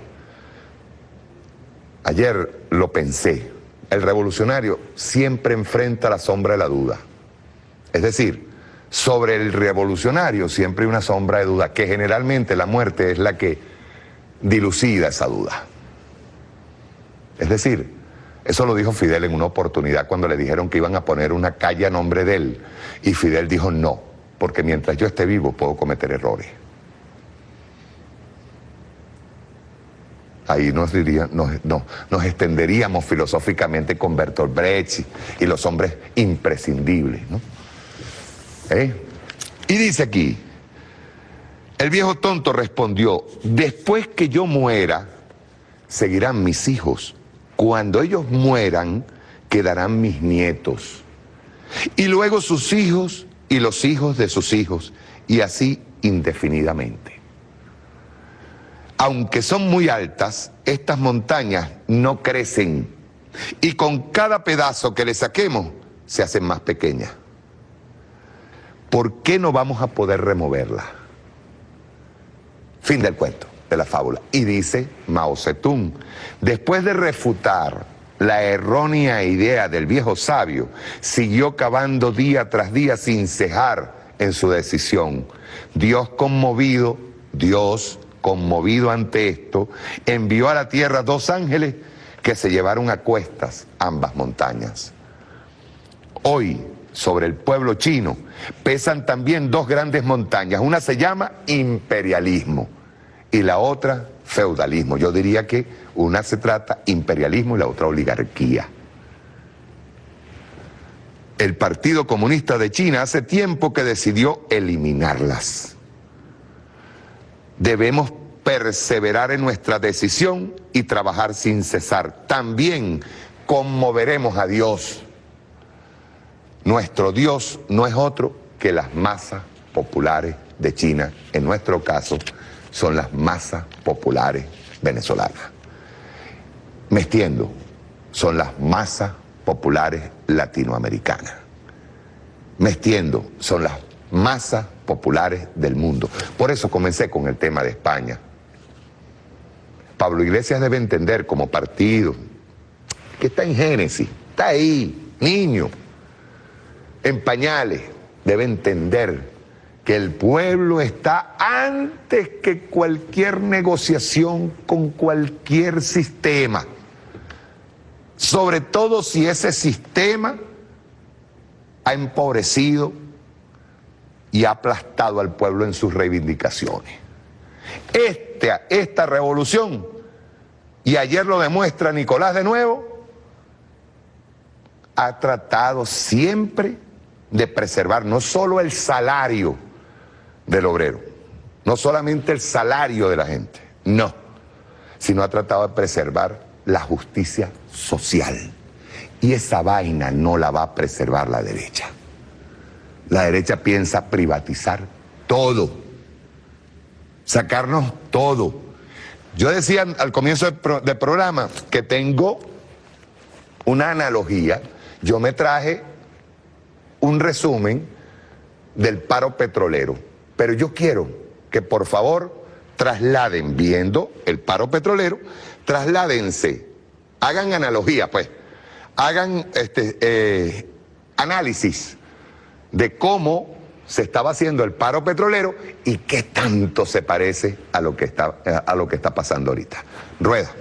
ayer lo pensé, el revolucionario siempre enfrenta la sombra de la duda. Es decir, sobre el revolucionario siempre hay una sombra de duda, que generalmente la muerte es la que dilucida esa duda. Es decir, eso lo dijo Fidel en una oportunidad cuando le dijeron que iban a poner una calle a nombre de él. Y Fidel dijo no, porque mientras yo esté vivo puedo cometer errores. Ahí nos extenderíamos filosóficamente con Bertolt Brecht y los hombres imprescindibles, ¿no? Y dice aquí, el viejo tonto respondió, después que yo muera, seguirán mis hijos. Cuando ellos mueran, quedarán mis nietos. Y luego sus hijos y los hijos de sus hijos, y así indefinidamente. Aunque son muy altas, estas montañas no crecen. Y con cada pedazo que le saquemos, se hacen más pequeñas. ¿Por qué no vamos a poder removerla? Fin del cuento, de la fábula. Y dice Mao Zedong, después de refutar la errónea idea del viejo sabio, siguió cavando día tras día sin cejar en su decisión. Dios conmovido ante esto, envió a la tierra dos ángeles que se llevaron a cuestas ambas montañas. Hoy, sobre el pueblo chino, pesan también dos grandes montañas. Una se llama imperialismo y la otra feudalismo. Yo diría que una se trata imperialismo y la otra oligarquía. El Partido Comunista de China hace tiempo que decidió eliminarlas. Debemos perseverar en nuestra decisión y trabajar sin cesar. También conmoveremos a Dios. Nuestro Dios no es otro que las masas populares de China. En nuestro caso, son las masas populares venezolanas. Me extiendo, son las masas populares latinoamericanas. Me extiendo, son las masas populares del mundo. Por eso comencé con el tema de España. Pablo Iglesias debe entender como partido que está en génesis, está ahí, niño. en pañales, debe entender que el pueblo está antes que cualquier negociación con cualquier sistema, sobre todo si ese sistema ha empobrecido y ha aplastado al pueblo en sus reivindicaciones. Esta revolución, y ayer lo demuestra Nicolás de nuevo, ha tratado siempre de preservar no solo el salario del obrero, no solamente el salario de la gente, no, sino ha tratado de preservar la justicia social. Y esa vaina no la va a preservar la derecha. La derecha piensa privatizar todo, sacarnos todo. Yo decía al comienzo del programa que tengo una analogía. Yo me traje un resumen del paro petrolero, pero yo quiero que por favor trasladen, viendo el paro petrolero, trasládense, hagan analogía, pues, hagan análisis de cómo se estaba haciendo el paro petrolero y qué tanto se parece a lo que está pasando ahorita. Rueda.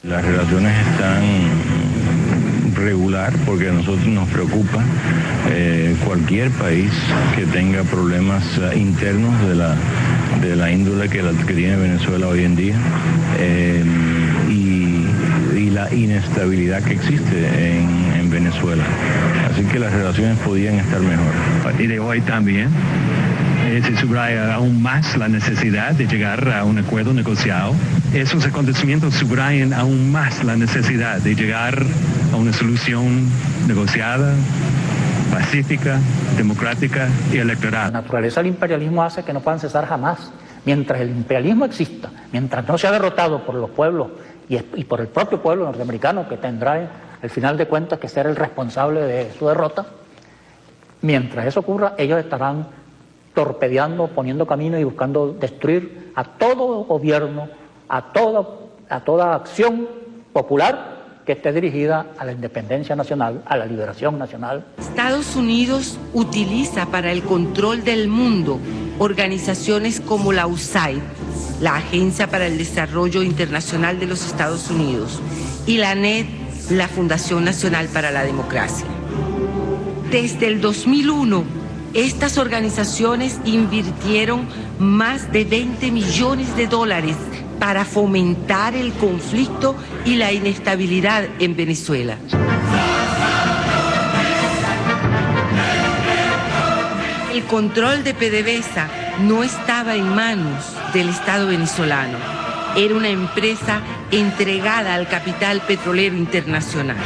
Las relaciones están regular porque a nosotros nos preocupa cualquier país que tenga problemas internos de la índole que tiene Venezuela hoy en día y la inestabilidad que existe en Venezuela. Así que las relaciones podían estar mejor. A partir de hoy también se subraya aún más la necesidad de llegar a un acuerdo negociado. Esos acontecimientos subrayan aún más la necesidad de llegar a una solución negociada, pacífica, democrática y electoral. La naturaleza del imperialismo hace que no puedan cesar jamás. Mientras el imperialismo exista, mientras no sea derrotado por los pueblos y por el propio pueblo norteamericano, que tendrá al final de cuentas que ser el responsable de su derrota, mientras eso ocurra, ellos estarán torpedeando, poniendo camino y buscando destruir a todo gobierno, a toda acción popular que esté dirigida a la independencia nacional, a la liberación nacional. Estados Unidos utiliza para el control del mundo organizaciones como la USAID, la Agencia para el Desarrollo Internacional de los Estados Unidos, y la ANED, la Fundación Nacional para la Democracia. Desde el 2001, estas organizaciones invirtieron más de $20 millones para fomentar el conflicto y la inestabilidad en Venezuela. El control de PDVSA no estaba en manos del Estado venezolano. Era una empresa entregada al capital petrolero internacional.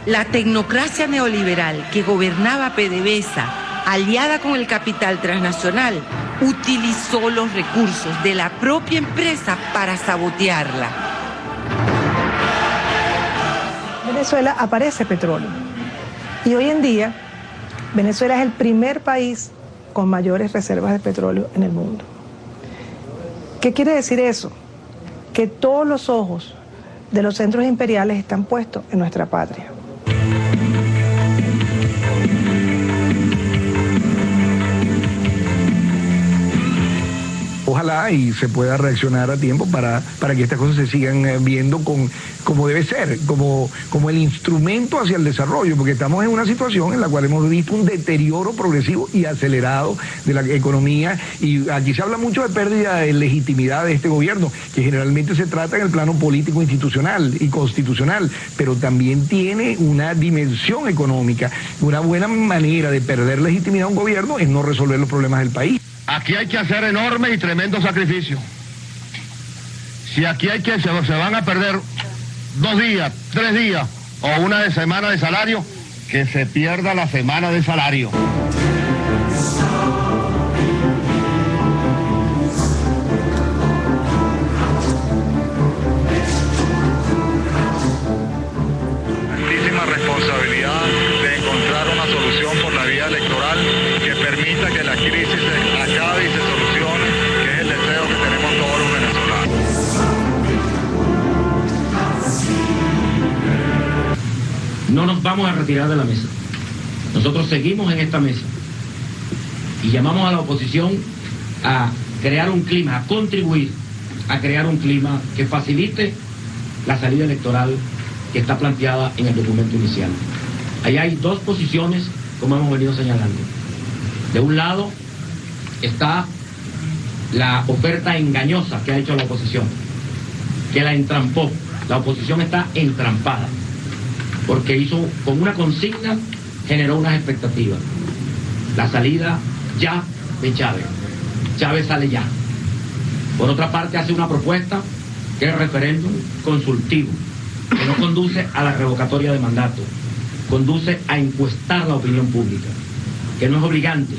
La tecnocracia neoliberal que gobernaba PDVSA, aliada con el capital transnacional, utilizó los recursos de la propia empresa para sabotearla. En Venezuela aparece petróleo y hoy en día Venezuela es el primer país con mayores reservas de petróleo en el mundo. ¿Qué quiere decir eso? Que todos los ojos de los centros imperiales están puestos en nuestra patria. Ojalá y se pueda reaccionar a tiempo para que estas cosas se sigan viendo como debe ser, como el instrumento hacia el desarrollo, porque estamos en una situación en la cual hemos visto un deterioro progresivo y acelerado de la economía, y aquí se habla mucho de pérdida de legitimidad de este gobierno, que generalmente se trata en el plano político, institucional y constitucional, pero también tiene una dimensión económica. Una buena manera de perder legitimidad a un gobierno es no resolver los problemas del país. Aquí hay que hacer enormes y tremendos sacrificios. Si aquí se van a perder 2 días, 3 días o una semana de salario, que se pierda la semana de salario. Altísima responsabilidad de encontrar una solución por la vía electoral que permita que la crisis no nos vamos a retirar de la mesa. Nosotros seguimos en esta mesa y llamamos a la oposición a crear un clima, a contribuir a crear un clima que facilite la salida electoral que está planteada en el documento inicial. Ahí hay dos posiciones, como hemos venido señalando. De un lado está la oferta engañosa que ha hecho la oposición, que la entrampó. La oposición está entrampada, porque hizo con una consigna, generó unas expectativas. La salida ya de Chávez. Chávez sale ya. Por otra parte, hace una propuesta que es referéndum consultivo, que no conduce a la revocatoria de mandato, conduce a encuestar la opinión pública, que no es obligante.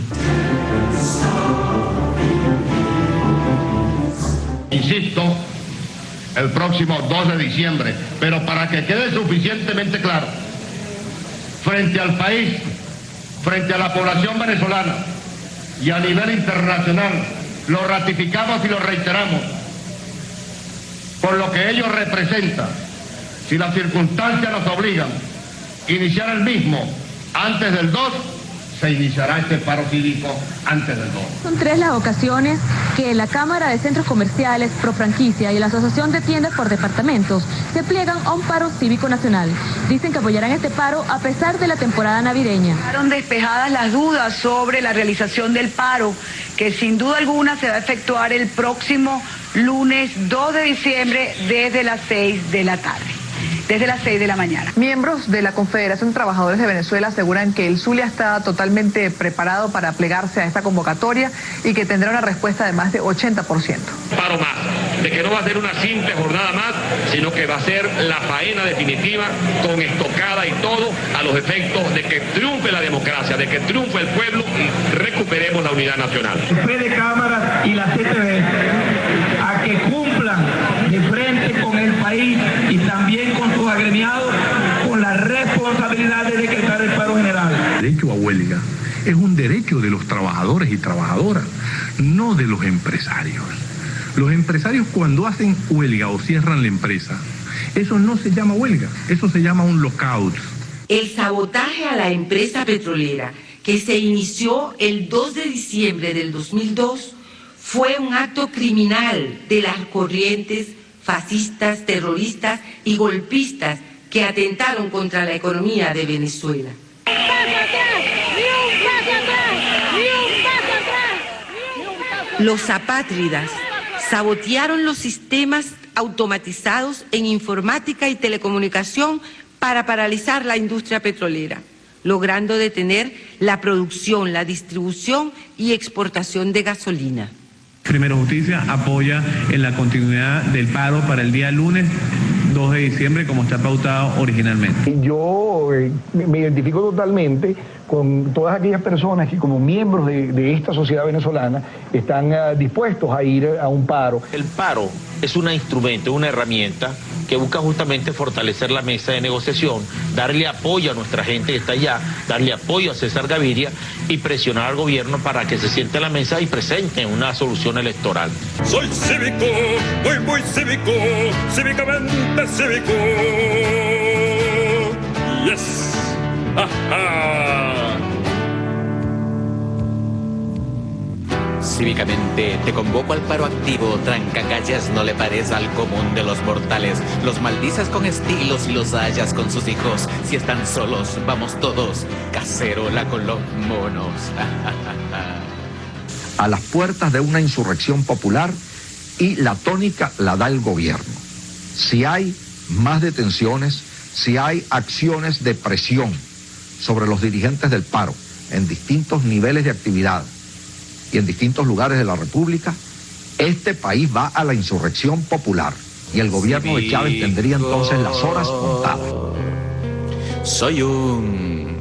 Insisto, el próximo 2 de diciembre, pero para que quede suficientemente claro, frente al país, frente a la población venezolana y a nivel internacional, lo ratificamos y lo reiteramos, por lo que ello representa, si las circunstancias nos obligan a iniciar el mismo antes del 2, se iniciará este paro cívico antes del 2. Son 3 las ocasiones que la Cámara de Centros Comerciales Pro Franquicia y la Asociación de Tiendas por Departamentos se pliegan a un paro cívico nacional. Dicen que apoyarán este paro a pesar de la temporada navideña. Quedaron despejadas las dudas sobre la realización del paro, que sin duda alguna se va a efectuar el próximo lunes 2 de diciembre desde las 6 de la tarde. Desde las 6 de la mañana. Miembros de la Confederación de Trabajadores de Venezuela aseguran que el Zulia está totalmente preparado para plegarse a esta convocatoria y que tendrá una respuesta de más de 80%. Paro más, de que no va a ser una simple jornada más, sino que va a ser la faena definitiva con estocada y todo a los efectos de que triunfe la democracia, de que triunfe el pueblo y recuperemos la unidad nacional. El Fede Cámara y la CTV a que cumplan de frente con el país y también con sus agremiados con la responsabilidad de decretar el paro general. El derecho a huelga es un derecho de los trabajadores y trabajadoras, no de los empresarios. Los empresarios cuando hacen huelga o cierran la empresa, eso no se llama huelga, eso se llama un lockout. El sabotaje a la empresa petrolera que se inició el 2 de diciembre del 2002 fue un acto criminal de las corrientes fascistas, terroristas y golpistas que atentaron contra la economía de Venezuela. Los apátridas sabotearon los sistemas automatizados en informática y telecomunicación para paralizar la industria petrolera, logrando detener la producción, la distribución y exportación de gasolina. Primero Justicia apoya en la continuidad del paro para el día lunes 2 de diciembre como está pautado originalmente. Yo me identifico totalmente con todas aquellas personas que como miembros de esta sociedad venezolana están dispuestos a ir a un paro. El paro es un instrumento, una herramienta que busca justamente fortalecer la mesa de negociación, darle apoyo a nuestra gente que está allá, darle apoyo a César Gaviria y presionar al gobierno para que se siente a la mesa y presente una solución electoral. Soy cívico, muy cívico, cívicamente cívico. Yes. ¡Ajá! Cívicamente te convoco al paro activo, trancacalles no le parece al común de los mortales. Los maldices con estilos y los hallas con sus hijos. Si están solos, vamos todos, cacerola con los monos. A las puertas de una insurrección popular y la tónica la da el gobierno. Si hay más detenciones, si hay acciones de presión sobre los dirigentes del paro en distintos niveles de actividad y en distintos lugares de la República, este país va a la insurrección popular y el gobierno de Chávez tendría entonces las horas contadas. Soy un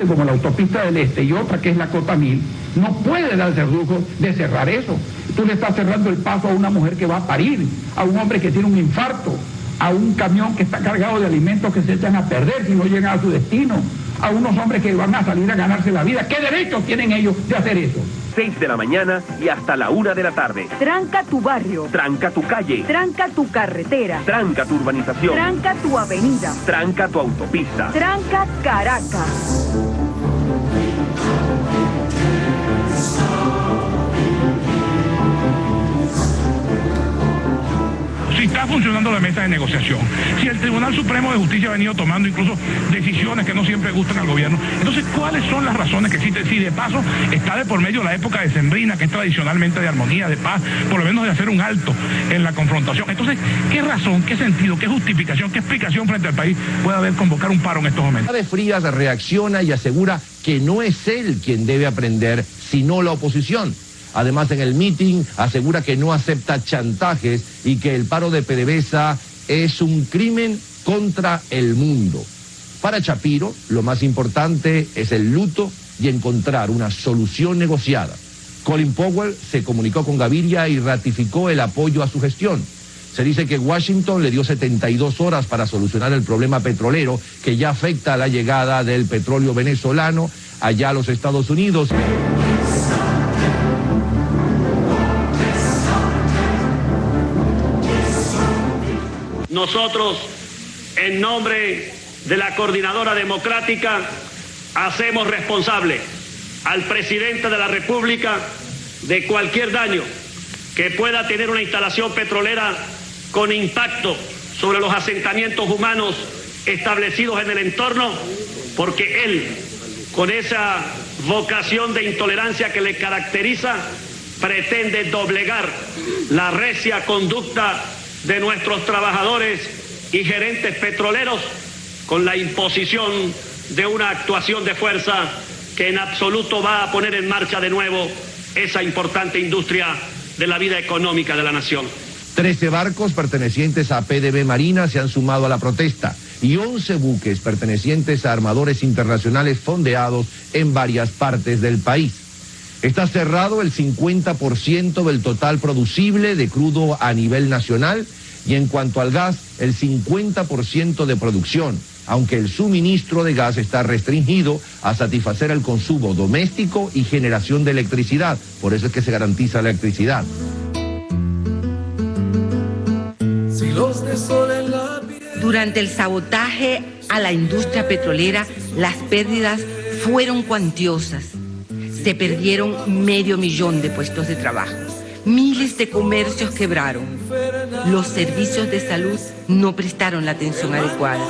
como la autopista del Este y otra que es la Cota 1000, no puede darse el lujo de cerrar eso. Tú le estás cerrando el paso a una mujer que va a parir, a un hombre que tiene un infarto, a un camión que está cargado de alimentos que se echan a perder si no llegan a su destino, a unos hombres que van a salir a ganarse la vida. ¿Qué derechos tienen ellos de hacer eso? 6 de la mañana y hasta la 1 de la tarde. Tranca tu barrio. Tranca tu calle. Tranca tu carretera. Tranca tu urbanización. Tranca tu avenida. Tranca tu autopista. Tranca Caracas. Si está funcionando la mesa de negociación, si el Tribunal Supremo de Justicia ha venido tomando incluso decisiones que no siempre gustan al gobierno, entonces ¿cuáles son las razones que existen? Si de paso está de por medio la época decembrina, que es tradicionalmente de armonía, de paz, por lo menos de hacer un alto en la confrontación. Entonces, ¿qué razón, qué sentido, qué justificación, qué explicación frente al país puede haber convocar un paro en estos momentos? De Frías reacciona y asegura que no es él quien debe aprender, sino la oposición. Además, en el mitin asegura que no acepta chantajes y que el paro de PDVSA es un crimen contra el mundo. Para Chapiro, lo más importante es el luto y encontrar una solución negociada. Colin Powell se comunicó con Gaviria y ratificó el apoyo a su gestión. Se dice que Washington le dio 72 horas para solucionar el problema petrolero que ya afecta a la llegada del petróleo venezolano allá a los Estados Unidos. Nosotros, en nombre de la Coordinadora Democrática, hacemos responsable al presidente de la República de cualquier daño que pueda tener una instalación petrolera con impacto sobre los asentamientos humanos establecidos en el entorno, porque él, con esa vocación de intolerancia que le caracteriza, pretende doblegar la recia conducta de nuestros trabajadores y gerentes petroleros con la imposición de una actuación de fuerza que en absoluto va a poner en marcha de nuevo esa importante industria de la vida económica de la nación. 13 barcos pertenecientes a PDV Marina se han sumado a la protesta y 11 buques pertenecientes a armadores internacionales fondeados en varias partes del país. Está cerrado el 50% del total producible de crudo a nivel nacional y en cuanto al gas, el 50% de producción, aunque el suministro de gas está restringido a satisfacer el consumo doméstico y generación de electricidad. Por eso es que se garantiza la electricidad. Durante el sabotaje a la industria petrolera, las pérdidas fueron cuantiosas. Se perdieron 500,000 de puestos de trabajo. Miles de comercios quebraron. Los servicios de salud no prestaron la atención adecuada.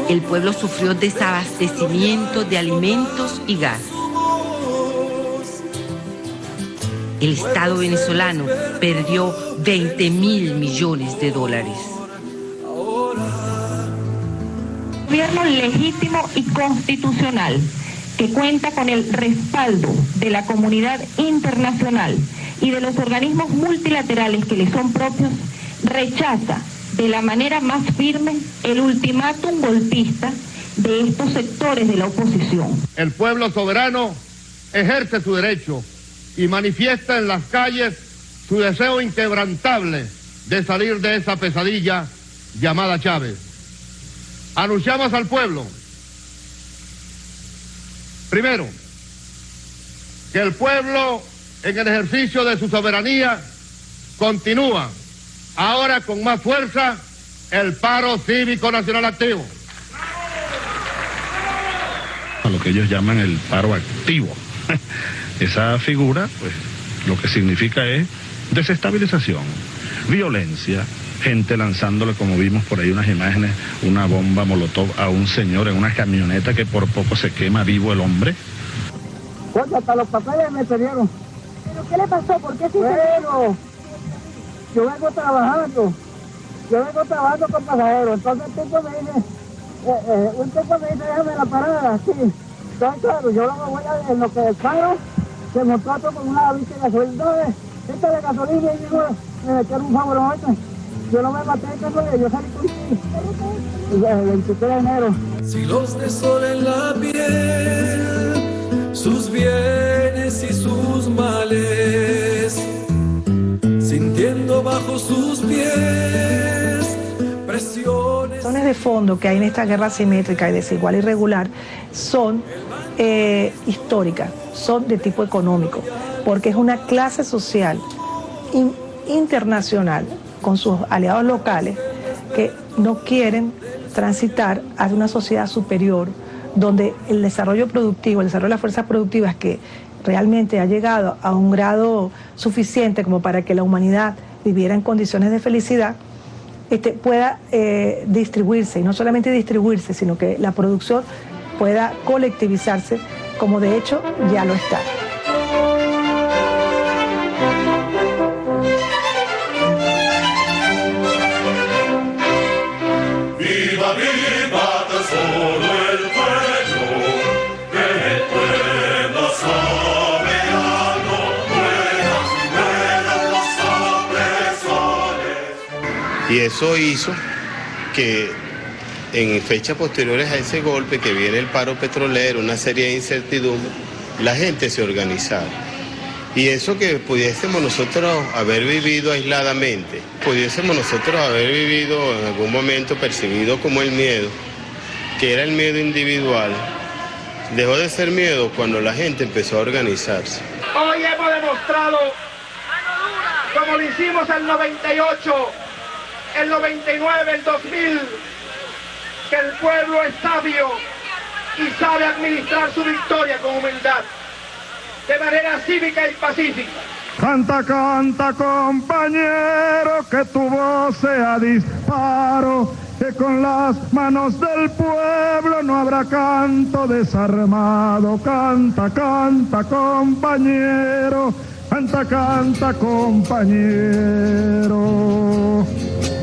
El pueblo sufrió desabastecimiento de alimentos y gas. El Estado venezolano perdió 20.000 millones de dólares. Gobierno legítimo y constitucional que cuenta con el respaldo de la comunidad internacional y de los organismos multilaterales que le son propios, rechaza de la manera más firme el ultimátum golpista de estos sectores de la oposición. El pueblo soberano ejerce su derecho y manifiesta en las calles su deseo inquebrantable de salir de esa pesadilla llamada Chávez. Anunciamos al pueblo, primero, que el pueblo en el ejercicio de su soberanía continúa ahora con más fuerza el paro cívico nacional activo. A lo que ellos llaman el paro activo. Esa figura, pues, lo que significa es desestabilización, violencia, gente lanzándole, como vimos por ahí unas imágenes, una bomba molotov a un señor en una camioneta que por poco se quema vivo el hombre. Pues hasta los papeles me perdieron. ¿Pero qué le pasó? ¿Por qué se Bueno, yo vengo trabajando con pasajeros, entonces un tipo me dice, déjame la parada, sí. Entonces, claro, yo lo voy a en lo que el carro se montó con una bicha de gasolina. Entonces, esta de gasolina y digo, me metieron un favor ahorita. Yo no me maté, yo salí con el 23 de enero. Siglos de sol en la piel, sus bienes y sus males, sintiendo bajo sus pies presiones. Las razones de fondo que hay en esta guerra asimétrica y desigual y irregular son históricas, son de tipo económico. porque es una clase social internacional con sus aliados locales que no quieren transitar hacia una sociedad superior donde el desarrollo productivo, el desarrollo de las fuerzas productivas que realmente ha llegado a un grado suficiente como para que la humanidad viviera en condiciones de felicidad, pueda distribuirse, y no solamente distribuirse, sino que la producción pueda colectivizarse, como de hecho ya lo está. Viva, viva, tan solo el pueblo soberano, mueran los opresores. Y eso hizo que en fechas posteriores a ese golpe, que viene el paro petrolero, una serie de incertidumbres, la gente se organizara. Y eso que pudiésemos nosotros haber vivido aisladamente, pudiésemos nosotros haber vivido en algún momento percibido como el miedo, que era el miedo individual, dejó de ser miedo cuando la gente empezó a organizarse. Hoy hemos demostrado, como lo hicimos el 98, el 99, el 2000, que el pueblo es sabio y sabe administrar su victoria con humildad, de manera cívica y pacífica. Canta, canta, compañero, que tu voz sea disparo, que con las manos del pueblo no habrá canto desarmado. Canta, canta, compañero, canta, canta, compañero.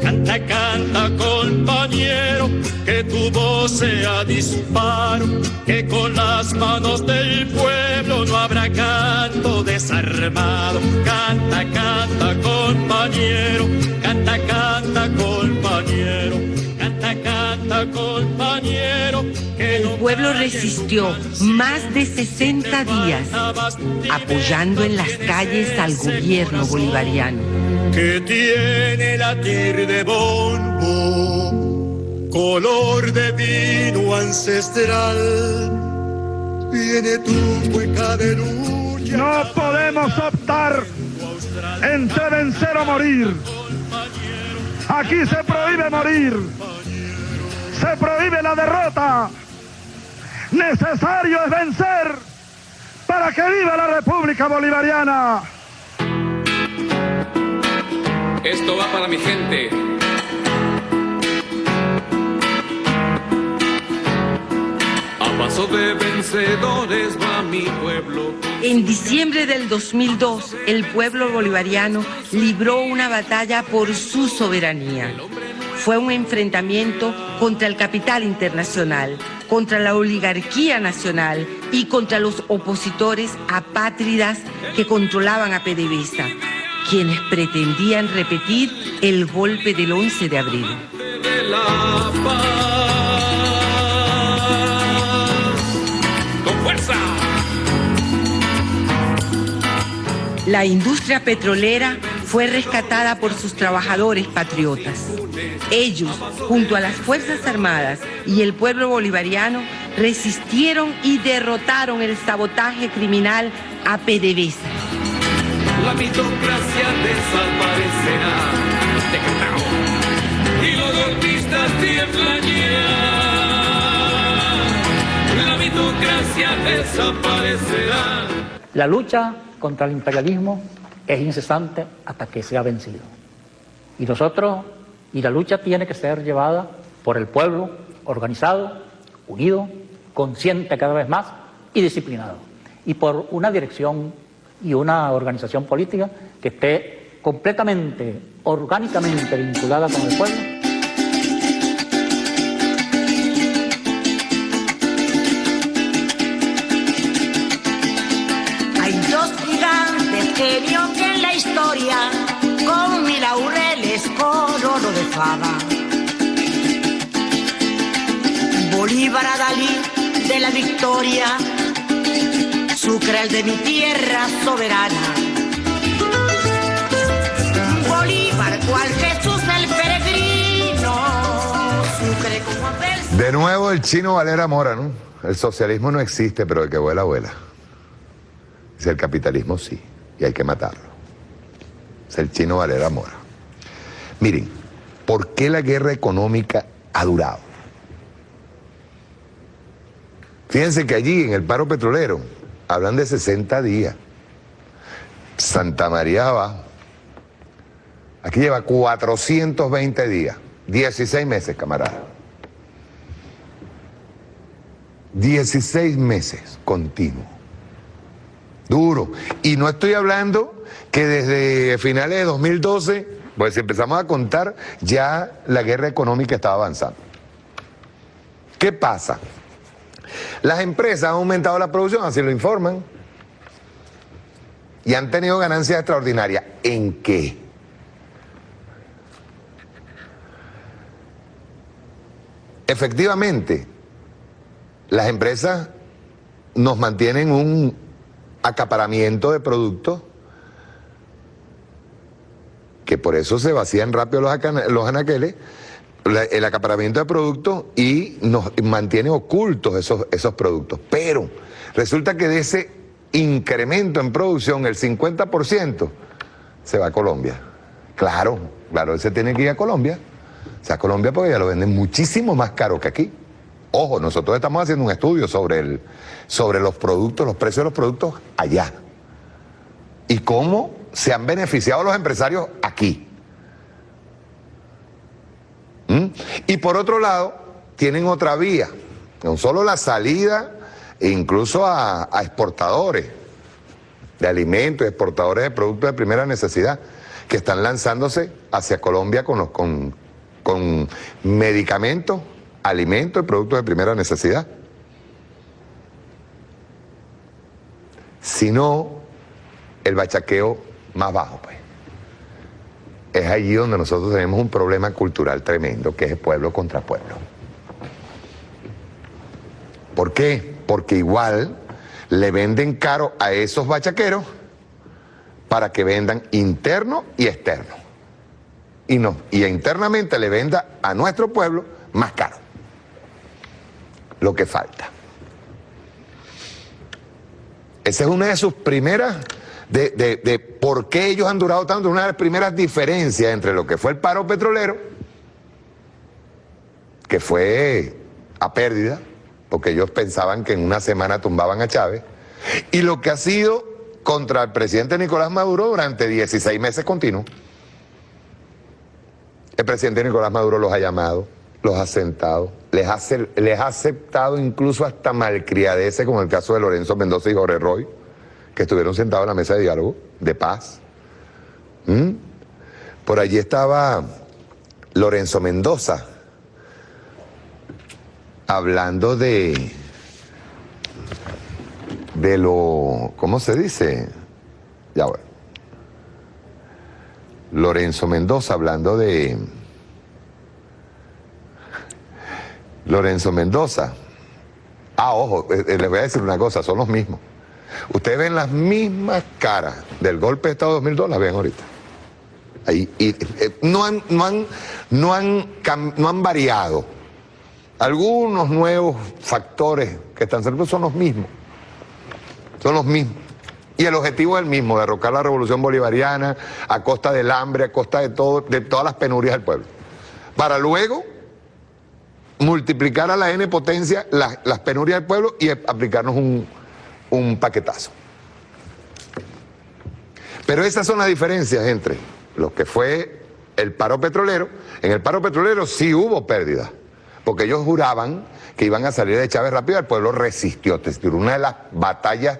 Canta, canta, compañero, que tu voz sea disparo, que con las manos del pueblo no habrá canto desarmado. Canta, canta, compañero, canta, canta, compañero, canta, canta, compañero. El pueblo resistió más de 60 días, apoyando en las calles al gobierno bolivariano. Que tiene latir de bombo, color de vino ancestral, viene tu cueca de lucha. No podemos optar entre vencer o morir. Aquí se prohíbe morir, se prohíbe la derrota. Necesario es vencer para que viva la República Bolivariana. Esto va para mi gente. A paso de vencedores va mi pueblo. En diciembre del 2002, el pueblo bolivariano libró una batalla por su soberanía. Fue un enfrentamiento contra el capital internacional, contra la oligarquía nacional y contra los opositores apátridas que controlaban a PDVSA, quienes pretendían repetir el golpe del 11 de abril. De la paz. ¡Con fuerza! La industria petrolera fue rescatada por sus trabajadores patriotas. Ellos, junto a las Fuerzas Armadas y el pueblo bolivariano, resistieron y derrotaron el sabotaje criminal a PDVSA. La mitocracia desaparecerá de Cartago y los golpistas tiemblan ya. La mitocracia desaparecerá. La lucha contra el imperialismo es incesante hasta que sea vencido. Y la lucha tiene que ser llevada por el pueblo organizado, unido, consciente cada vez más y disciplinado. Y por una dirección y una organización política que esté completamente, orgánicamente vinculada con el pueblo. Hay dos gigantes genios que en la historia, con 1000 laureles, con oro de fama. Bolívar a Dalí de la victoria, Sucre el de mi tierra soberana. Bolívar cual Jesús el peregrino, Sucre con Juan Bel. De nuevo el Chino Valera Mora, ¿no? El socialismo no existe, pero el que vuela, vuela. Dice, el capitalismo sí. y hay que matarlo. Es el Chino Valera Mora. Miren, ¿por qué la guerra económica ha durado? Fíjense que allí en el paro petrolero hablan de 60 días. Santa María abajo. Aquí lleva 420 días, 16 meses, camarada. 16 meses continuo. Duro. Y no estoy hablando que desde finales de 2012, pues si empezamos a contar, ya la guerra económica estaba avanzando. ¿Qué pasa? Las empresas han aumentado la producción, así lo informan, y han tenido ganancias extraordinarias. ¿En qué? Efectivamente, las empresas nos mantienen un acaparamiento de productos que por eso se vacían rápido los anaqueles, el acaparamiento de productos, y nos mantiene ocultos esos productos. Pero resulta que de ese incremento en producción, el 50% se va a Colombia. Claro, ese tiene que ir a Colombia. O sea, a Colombia porque ya lo venden muchísimo más caro que aquí. Ojo, nosotros estamos haciendo un estudio sobre los productos, los precios de los productos allá. Y cómo se han beneficiado los empresarios aquí. Y por otro lado, tienen otra vía. No solo la salida, incluso a exportadores de alimentos, exportadores de productos de primera necesidad, que están lanzándose hacia Colombia con medicamentos, alimentos y productos de primera necesidad. Sino el bachaqueo más bajo, pues. Es allí donde nosotros tenemos un problema cultural tremendo, que es pueblo contra pueblo. ¿Por qué? Porque igual le venden caro a esos bachaqueros para que vendan interno y externo. Y internamente le venda a nuestro pueblo más caro. Lo que falta. Esa es una de sus primeras, de por qué ellos han durado tanto, una de las primeras diferencias entre lo que fue el paro petrolero, que fue a pérdida, porque ellos pensaban que en una semana tumbaban a Chávez, y lo que ha sido contra el presidente Nicolás Maduro durante 16 meses continuos. El presidente Nicolás Maduro los ha llamado, los ha sentado, les ha aceptado incluso hasta malcriadeces, como el caso de Lorenzo Mendoza y Jorge Roy, que estuvieron sentados en la mesa de diálogo, de paz. Por allí estaba Lorenzo Mendoza, hablando de lo, ¿cómo se dice? Ya bueno. Lorenzo Mendoza hablando de... Lorenzo Mendoza. Ojo, les voy a decir una cosa, son los mismos. Ustedes ven las mismas caras del golpe de Estado de 2002, las ven ahorita. Ahí, no han variado. Algunos nuevos factores que están cerca son los mismos. Son los mismos. Y el objetivo es el mismo, derrocar la revolución bolivariana a costa del hambre, a costa de todas las penurias del pueblo. Para luego multiplicar a la N potencia las penurias del pueblo y aplicarnos un paquetazo. Pero esas son las diferencias entre lo que fue el paro petrolero. En el paro petrolero sí hubo pérdidas, porque ellos juraban que iban a salir de Chávez rápido, el pueblo resistió. Una de las batallas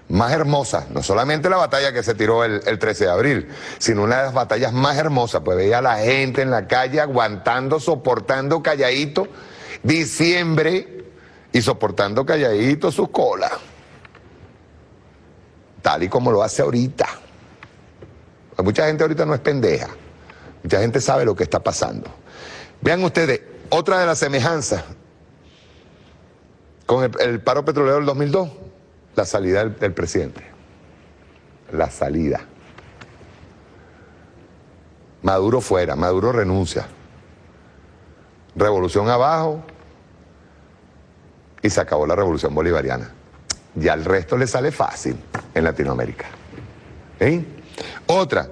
más hermosas, no solamente la batalla que se tiró el 13 de abril, sino una de las batallas más hermosas, pues veía a la gente en la calle aguantando, soportando calladito diciembre y soportando calladito sus colas, tal y como lo hace ahorita. Mucha gente ahorita no es pendeja, mucha gente sabe lo que está pasando. Vean ustedes, otra de las semejanzas con el paro petrolero del 2002, la salida del presidente. La salida. Maduro fuera, Maduro renuncia. Revolución abajo y se acabó la revolución bolivariana. Ya el resto le sale fácil en Latinoamérica. Otra,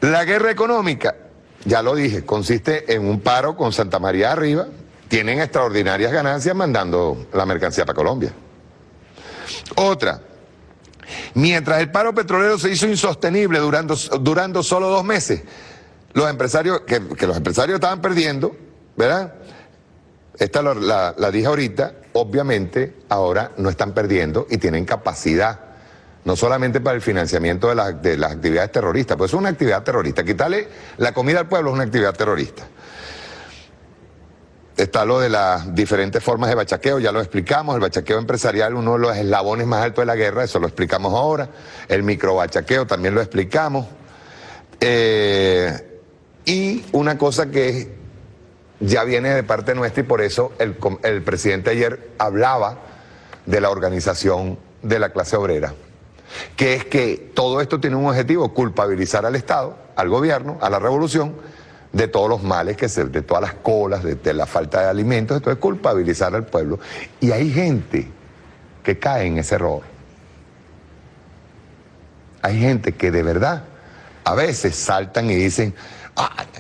la guerra económica, ya lo dije, consiste en un paro con Santa María arriba, tienen extraordinarias ganancias mandando la mercancía para Colombia. Otra, mientras el paro petrolero se hizo insostenible durando solo 2 meses, los empresarios, que los empresarios estaban perdiendo, ¿verdad? Esta la dije ahorita, obviamente ahora no están perdiendo y tienen capacidad, no solamente para el financiamiento de las actividades terroristas, pues es una actividad terrorista. Quitarle la comida al pueblo es una actividad terrorista. Está lo de las diferentes formas de bachaqueo, ya lo explicamos, el bachaqueo empresarial, uno de los eslabones más altos de la guerra, eso lo explicamos ahora, el microbachaqueo también lo explicamos. Y una cosa que ya viene de parte nuestra y por eso el presidente ayer hablaba de la organización de la clase obrera, que es que todo esto tiene un objetivo, culpabilizar al Estado, al gobierno, a la revolución, de todos los males, de todas las colas, de la falta de alimentos, entonces culpabilizar al pueblo. Y hay gente que cae en ese error. Hay gente que de verdad a veces saltan y dicen,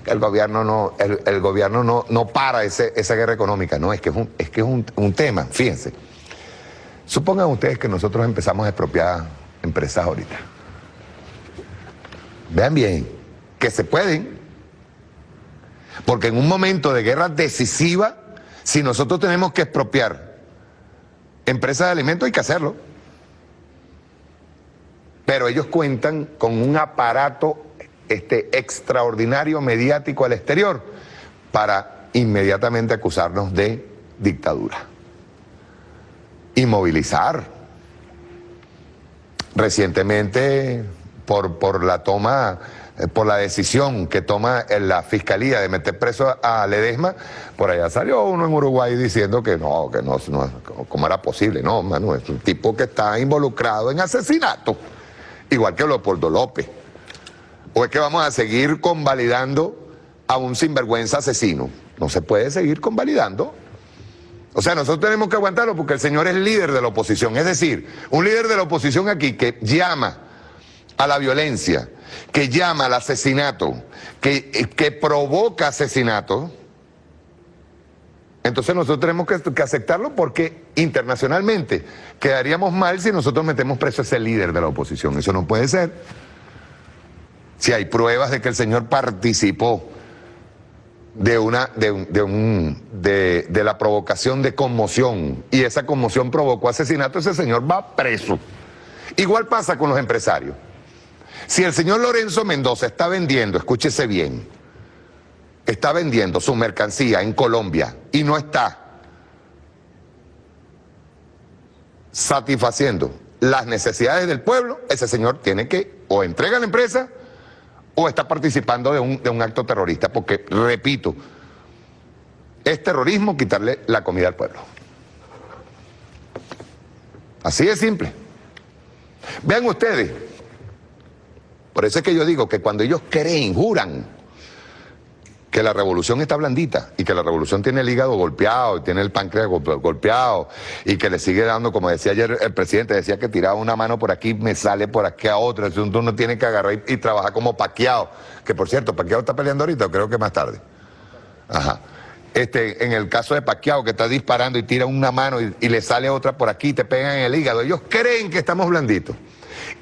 el gobierno no para esa guerra económica. No, es que es un tema, fíjense. Supongan ustedes que nosotros empezamos a expropiar empresas ahorita. Vean bien, que se pueden. Porque en un momento de guerra decisiva, si nosotros tenemos que expropiar empresas de alimentos, hay que hacerlo. Pero ellos cuentan con un aparato extraordinario mediático al exterior para inmediatamente acusarnos de dictadura y movilizar. Recientemente, por la decisión que toma la fiscalía de meter preso a Ledesma, por allá salió uno en Uruguay diciendo que no, ¿cómo era posible? No, mano, es un tipo que está involucrado en asesinato, igual que Leopoldo López. ¿O es que vamos a seguir convalidando a un sinvergüenza asesino? No se puede seguir convalidando. O sea, nosotros tenemos que aguantarlo porque el señor es líder de la oposición. Es decir, un líder de la oposición aquí que llama a la violencia, que llama al asesinato, que provoca asesinato. Entonces nosotros tenemos que aceptarlo porque internacionalmente quedaríamos mal si nosotros metemos preso a ese líder de la oposición. Eso no puede ser. Si hay pruebas de que el señor participó de la provocación de conmoción y esa conmoción provocó asesinato, ese señor va preso. Igual pasa con los empresarios. Si el señor Lorenzo Mendoza está vendiendo, escúchese bien, está vendiendo su mercancía en Colombia y no está satisfaciendo las necesidades del pueblo, ese señor tiene que o entrega la empresa o está participando de un acto terrorista, porque, repito, es terrorismo quitarle la comida al pueblo. Así de simple. Vean ustedes, por eso es que yo digo que cuando ellos creen, juran que la revolución está blandita y que la revolución tiene el hígado golpeado y tiene el páncreas golpeado y que le sigue dando, como decía ayer el presidente, decía que tiraba una mano por aquí, me sale por aquí a otra, entonces uno tiene que agarrar y trabajar como Pacquiao, que por cierto, Pacquiao está peleando ahorita, o creo que más tarde. Ajá. En el caso de Pacquiao, que está disparando y tira una mano y le sale otra por aquí y te pegan en el hígado, ellos creen que estamos blanditos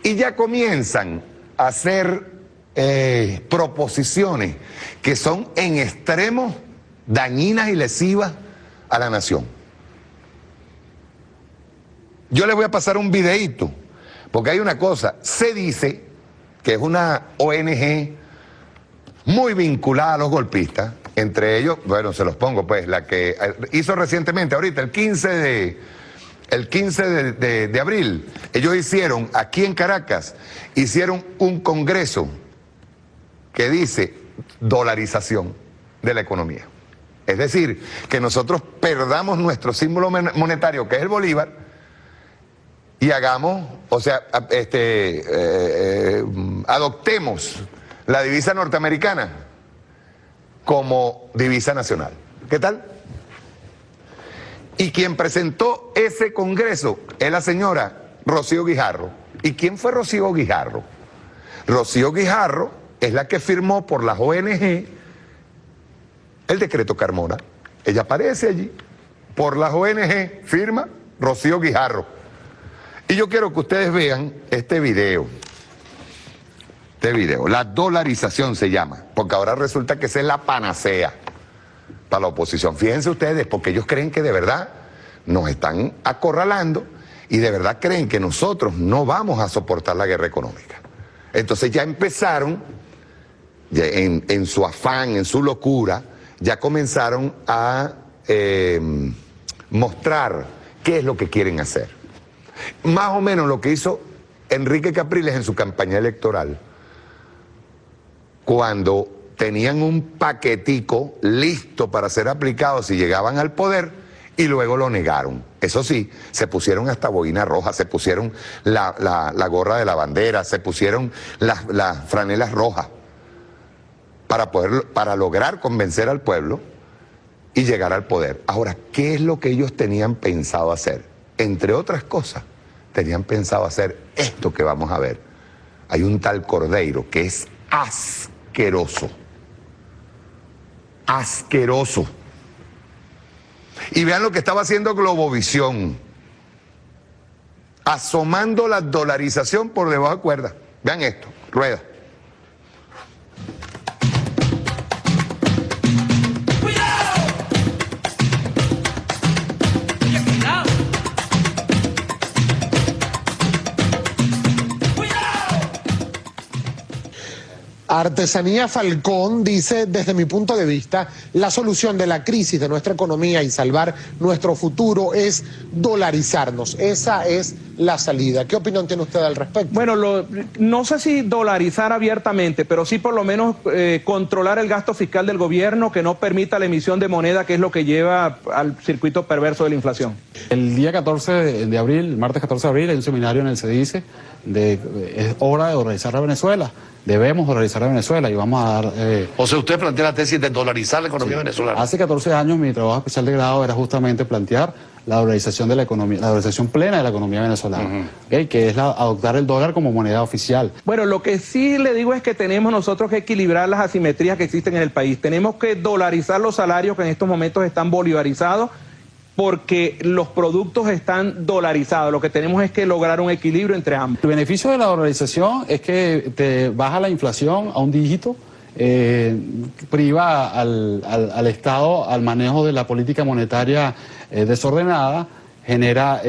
y ya comienzan a hacer proposiciones que son en extremo dañinas y lesivas a la nación. Yo les voy a pasar un videíto, porque hay una cosa, se dice que es una ONG muy vinculada a los golpistas, entre ellos, bueno, se los pongo pues, la que hizo recientemente, ahorita, el 15 de abril, ellos hicieron, aquí en Caracas, hicieron un congreso que dice dolarización de la economía. Es decir, que nosotros perdamos nuestro símbolo monetario, que es el bolívar, y hagamos, o sea, adoptemos la divisa norteamericana como divisa nacional. ¿Qué tal? Y quien presentó ese congreso es la señora Rocío Guijarro, ¿Y quién fue Rocío Guijarro? Rocío Guijarro es la que firmó por las ONG el decreto Carmona. Ella aparece allí, por las ONG, firma Rocío Guijarro. Y yo quiero que ustedes vean este video. La dolarización se llama, porque ahora resulta que esa es la panacea para la oposición. Fíjense ustedes, porque ellos creen que de verdad nos están acorralando y de verdad creen que nosotros no vamos a soportar la guerra económica. Entonces ya empezaron, en su afán, en su locura, ya comenzaron a mostrar qué es lo que quieren hacer. Más o menos lo que hizo Enrique Capriles en su campaña electoral, cuando tenían un paquetico listo para ser aplicado si llegaban al poder y luego lo negaron. Eso sí, se pusieron hasta boina roja, se pusieron la gorra de la bandera, se pusieron las franelas rojas para lograr convencer al pueblo y llegar al poder. Ahora, ¿qué es lo que ellos tenían pensado hacer? Entre otras cosas, tenían pensado hacer esto que vamos a ver. Hay un tal Cordeiro que es asqueroso. Asqueroso. Y vean lo que estaba haciendo Globovisión, asomando la dolarización por debajo de cuerda. Vean esto, rueda. Artesanía Falcón dice, desde mi punto de vista, la solución de la crisis de nuestra economía y salvar nuestro futuro es dolarizarnos. Esa es la salida. ¿Qué opinión tiene usted al respecto? Bueno, no sé si dolarizar abiertamente, pero sí por lo menos controlar el gasto fiscal del gobierno, que no permita la emisión de moneda, que es lo que lleva al circuito perverso de la inflación. El día 14 de abril, el martes 14 de abril, hay un seminario en el CEDICE es hora de dolarizar a Venezuela. Debemos dolarizar a Venezuela y vamos a dar... O sea, usted plantea la tesis de dolarizar la economía venezolana. Hace 14 años mi trabajo especial de grado era justamente plantear la dolarización de la economía, la dolarización plena de la economía venezolana, ¿okay? Que es adoptar el dólar como moneda oficial. Bueno, lo que sí le digo es que tenemos nosotros que equilibrar las asimetrías que existen en el país. Tenemos que dolarizar los salarios que en estos momentos están bolivarizados, porque los productos están dolarizados. Lo que tenemos es que lograr un equilibrio entre ambos. El beneficio de la dolarización es que te baja la inflación a un dígito, priva al Estado al manejo de la política monetaria desordenada, genera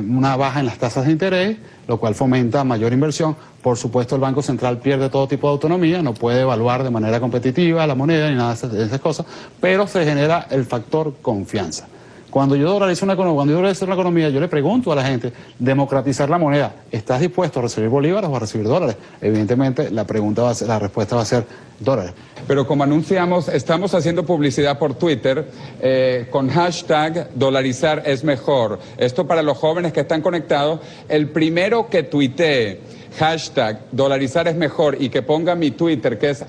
una baja en las tasas de interés, lo cual fomenta mayor inversión. Por supuesto, el Banco Central pierde todo tipo de autonomía, no puede evaluar de manera competitiva la moneda ni nada de esas cosas, pero se genera el factor confianza. Cuando yo dolarizo una economía, yo le pregunto a la gente, democratizar la moneda, ¿estás dispuesto a recibir bolívares o a recibir dólares? Evidentemente, la respuesta va a ser dólares. Pero como anunciamos, estamos haciendo publicidad por Twitter con hashtag dolarizar es mejor. Esto para los jóvenes que están conectados, el primero que tuitee hashtag dolarizar es mejor y que pongan mi Twitter, que es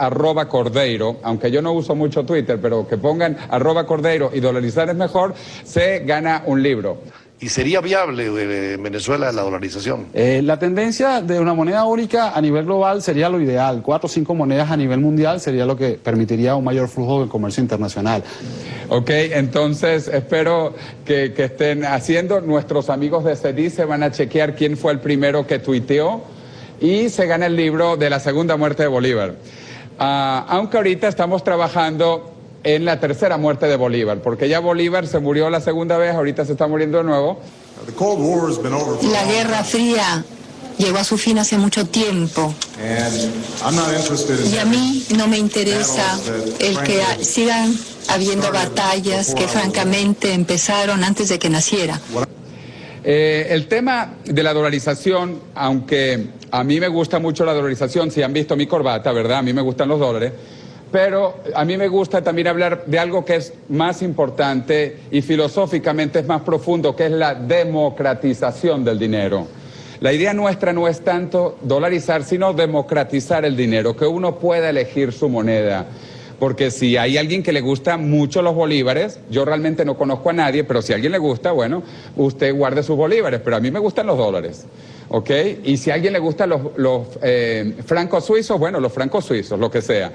@Cordeiro, aunque yo no uso mucho Twitter, pero que pongan @Cordeiro y dolarizar es mejor, se gana un libro. ¿Y sería viable en Venezuela la dolarización? La tendencia de una moneda única a nivel global sería lo ideal. 4 o 5 monedas a nivel mundial sería lo que permitiría un mayor flujo de comercio internacional. Ok, entonces espero que estén haciendo. Nuestros amigos de CEDICE van a chequear quién fue el primero que tuiteó y se gana el libro de la segunda muerte de Bolívar. Aunque ahorita estamos trabajando en la tercera muerte de Bolívar, porque ya Bolívar se murió la segunda vez, ahorita se está muriendo de nuevo. La Guerra Fría llegó a su fin hace mucho tiempo. Y a mí no me interesa el que sigan habiendo batallas que francamente empezaron antes de que naciera. El tema de la dolarización, aunque a mí me gusta mucho la dolarización, si han visto mi corbata, ¿verdad? A mí me gustan los dólares. Pero a mí me gusta también hablar de algo que es más importante y filosóficamente es más profundo, que es la democratización del dinero. La idea nuestra no es tanto dolarizar, sino democratizar el dinero, que uno pueda elegir su moneda. porque si hay alguien que le gusta mucho los bolívares, yo realmente no conozco a nadie, pero si a alguien le gusta, bueno, usted guarde sus bolívares, pero a mí me gustan los dólares, ¿ok? Y si a alguien le gustan los francos suizos, bueno, los francos suizos, lo que sea.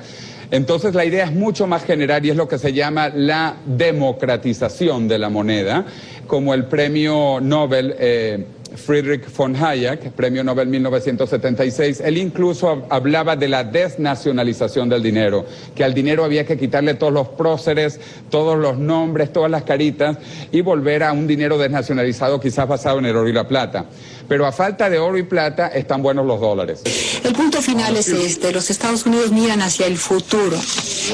Entonces la idea es mucho más general y es lo que se llama la democratización de la moneda, como el premio Nobel Friedrich von Hayek, premio Nobel 1976, él incluso hablaba de la desnacionalización del dinero, que al dinero había que quitarle todos los próceres, todos los nombres, todas las caritas y volver a un dinero desnacionalizado quizás basado en el oro y la plata. Pero a falta de oro y plata están buenos los dólares. El punto final es este: los Estados Unidos miran hacia el futuro.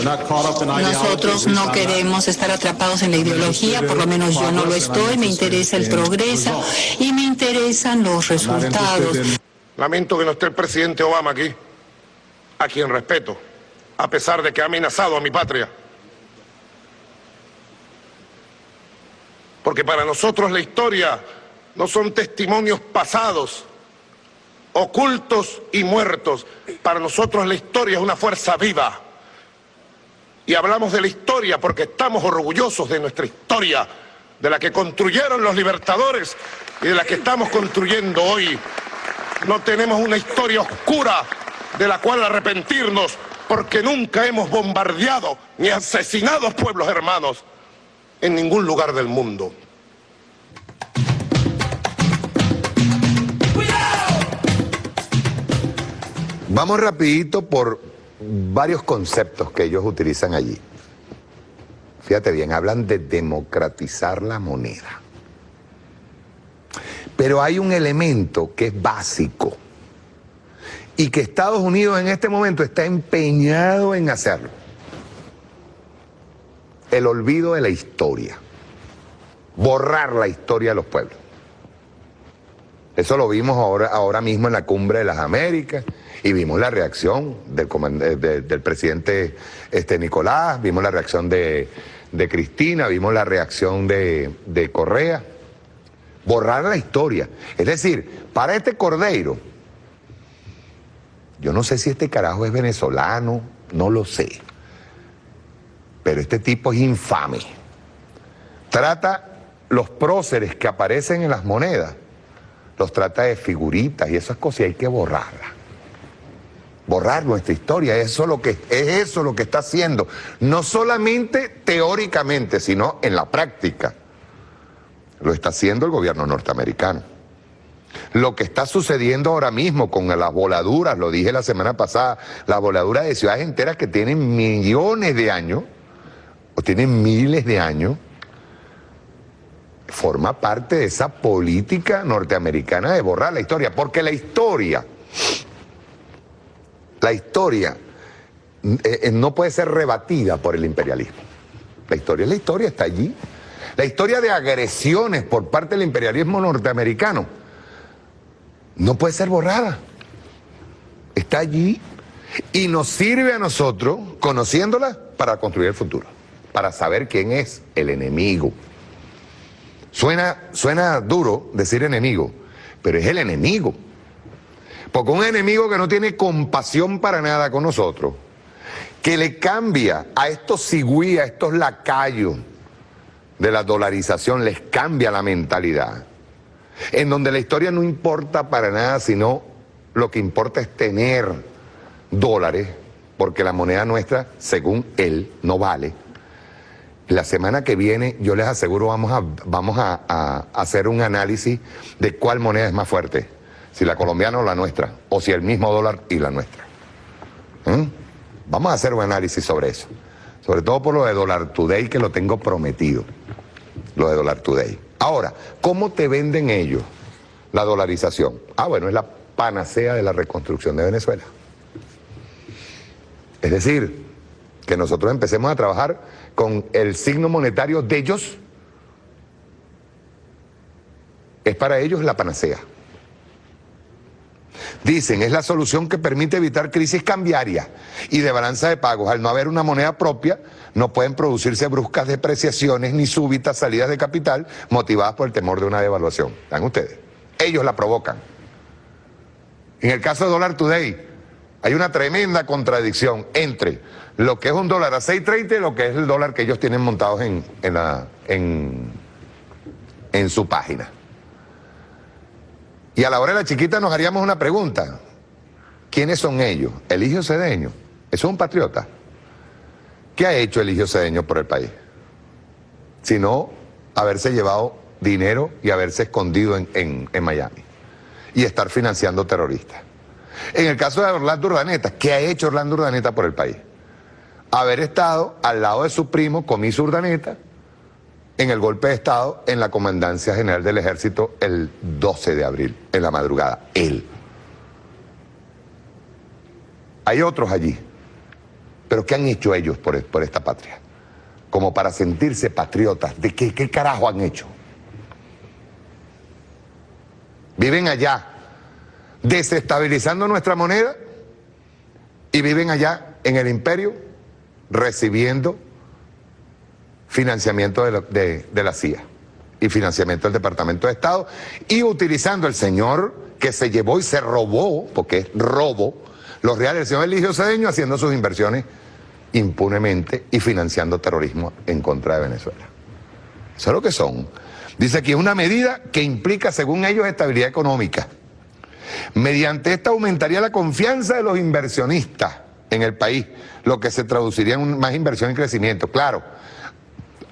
Nosotros no queremos estar atrapados en la ideología, por lo menos yo no lo estoy, me interesa el progreso y me interesan los resultados. Lamento que no esté el presidente Obama aquí, a quien respeto, a pesar de que ha amenazado a mi patria. Porque para nosotros la historia no son testimonios pasados, ocultos y muertos. Para nosotros la historia es una fuerza viva. Y hablamos de la historia porque estamos orgullosos de nuestra historia, de la que construyeron los libertadores y de la que estamos construyendo hoy. No tenemos una historia oscura de la cual arrepentirnos, porque nunca hemos bombardeado ni asesinado a pueblos hermanos en ningún lugar del mundo. Vamos rapidito por varios conceptos que ellos utilizan allí. Fíjate bien, hablan de democratizar la moneda. Pero hay un elemento que es básico y que Estados Unidos en este momento está empeñado en hacerlo. El olvido de la historia. Borrar la historia de los pueblos. Eso lo vimos ahora mismo en la Cumbre de las Américas. Y vimos la reacción del presidente Nicolás, vimos la reacción de Cristina, vimos la reacción de Correa. Borrar la historia. Es decir, para este Cordeiro, yo no sé si este carajo es venezolano, no lo sé. Pero este tipo es infame. Trata los próceres que aparecen en las monedas, los trata de figuritas y esas cosas, y hay que borrarlas. Borrar nuestra historia, es eso lo que está haciendo, no solamente teóricamente, sino en la práctica. Lo está haciendo el gobierno norteamericano. Lo que está sucediendo ahora mismo con las voladuras, lo dije la semana pasada, las voladuras de ciudades enteras que tienen millones de años, o tienen miles de años, forma parte de esa política norteamericana de borrar la historia, porque la historia no puede ser rebatida por el imperialismo. La historia está allí. La historia de agresiones por parte del imperialismo norteamericano no puede ser borrada. Está allí y nos sirve a nosotros, conociéndola, para construir el futuro, para saber quién es el enemigo. Suena duro decir enemigo, pero es el enemigo. Porque un enemigo que no tiene compasión para nada con nosotros, que le cambia a estos cigüí, a estos lacayos de la dolarización, les cambia la mentalidad. En donde la historia no importa para nada, sino lo que importa es tener dólares, porque la moneda nuestra, según él, no vale. La semana que viene, yo les aseguro, vamos a hacer un análisis de cuál moneda es más fuerte. Si la colombiana o la nuestra, o si el mismo dólar y la nuestra. Vamos a hacer un análisis sobre eso. Sobre todo por lo de Dollar Today, que lo tengo prometido. Lo de Dollar Today. Ahora, ¿cómo te venden ellos la dolarización? Bueno, es la panacea de la reconstrucción de Venezuela. Es decir, que nosotros empecemos a trabajar con el signo monetario de ellos. Es para ellos la panacea. Dicen, es la solución que permite evitar crisis cambiarias y de balanza de pagos. Al no haber una moneda propia, no pueden producirse bruscas depreciaciones ni súbitas salidas de capital motivadas por el temor de una devaluación. ¿Están ustedes? Ellos la provocan. En el caso de Dollar Today, Hay una tremenda contradicción entre lo que es un dólar a 6.30 y lo que es el dólar que ellos tienen montados en su página. Y a la hora de la chiquita nos haríamos una pregunta. ¿Quiénes son ellos? Eligio Cedeño. ¿Eso es un patriota? ¿Qué ha hecho Eligio Cedeño por el país? Sino haberse llevado dinero y haberse escondido en Miami y estar financiando terroristas. En el caso de Orlando Urdaneta, ¿qué ha hecho Orlando Urdaneta por el país? Haber estado al lado de su primo, Comiso Urdaneta, en el golpe de Estado en la Comandancia General del Ejército el 12 de abril, en la madrugada. Él. Hay otros allí. Pero ¿qué han hecho ellos por esta patria? Como para sentirse patriotas. ¿De qué carajo han hecho? Viven allá desestabilizando nuestra moneda y viven allá en el imperio recibiendo financiamiento de la CIA y financiamiento del Departamento de Estado y utilizando el señor que se llevó y se robó, porque es robo, los reales del señor Eligio Cedeño haciendo sus inversiones impunemente y financiando terrorismo en contra de Venezuela. Eso es lo que son. Dice aquí, una medida que implica, según ellos, estabilidad económica. Mediante esta aumentaría la confianza de los inversionistas en el país, lo que se traduciría en más inversión y crecimiento. Claro,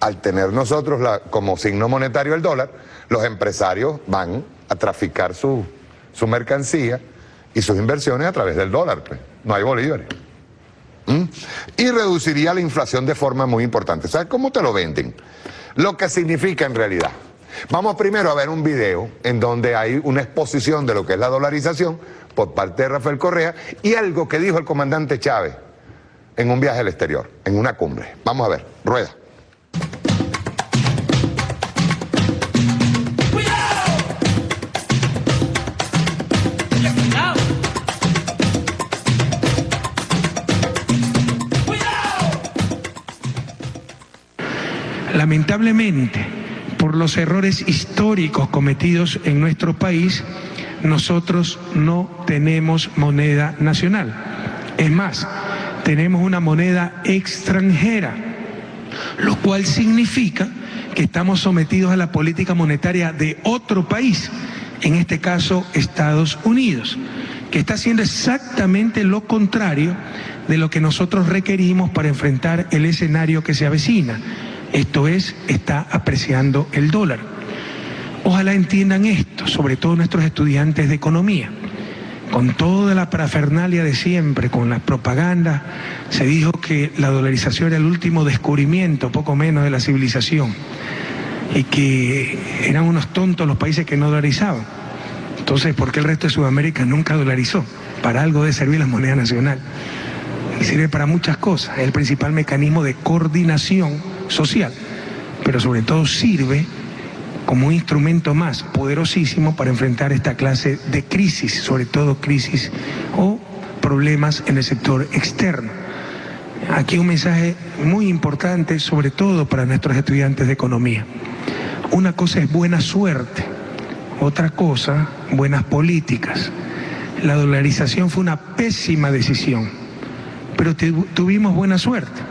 al tener nosotros como signo monetario el dólar, los empresarios van a traficar su mercancía y sus inversiones a través del dólar, pues. No hay bolívares. Y reduciría la inflación de forma muy importante. ¿Sabes cómo te lo venden? Lo que significa en realidad. Vamos primero a ver un video en donde hay una exposición de lo que es la dolarización por parte de Rafael Correa y algo que dijo el comandante Chávez en un viaje al exterior, en una cumbre. Vamos a ver, rueda. Lamentablemente, por los errores históricos cometidos en nuestro país, nosotros no tenemos moneda nacional. Es más, tenemos una moneda extranjera, lo cual significa que estamos sometidos a la política monetaria de otro país, en este caso Estados Unidos, que está haciendo exactamente lo contrario de lo que nosotros requerimos para enfrentar el escenario que se avecina. Esto es, está apreciando el dólar. Ojalá entiendan esto, sobre todo nuestros estudiantes de economía. Con toda la parafernalia de siempre, con las propagandas, se dijo que la dolarización era el último descubrimiento, poco menos, de la civilización, y que eran unos tontos los países que no dolarizaban. Entonces, ¿por qué el resto de Sudamérica nunca dolarizó? Para algo debe servir la moneda nacional. Y sirve para muchas cosas. Es el principal mecanismo de coordinación social, pero sobre todo sirve como un instrumento más poderosísimo para enfrentar esta clase de crisis, sobre todo crisis o problemas en el sector externo. Aquí un mensaje muy importante, sobre todo para nuestros estudiantes de economía. Una cosa es buena suerte, otra cosa, buenas políticas. La dolarización fue una pésima decisión, pero tuvimos buena suerte,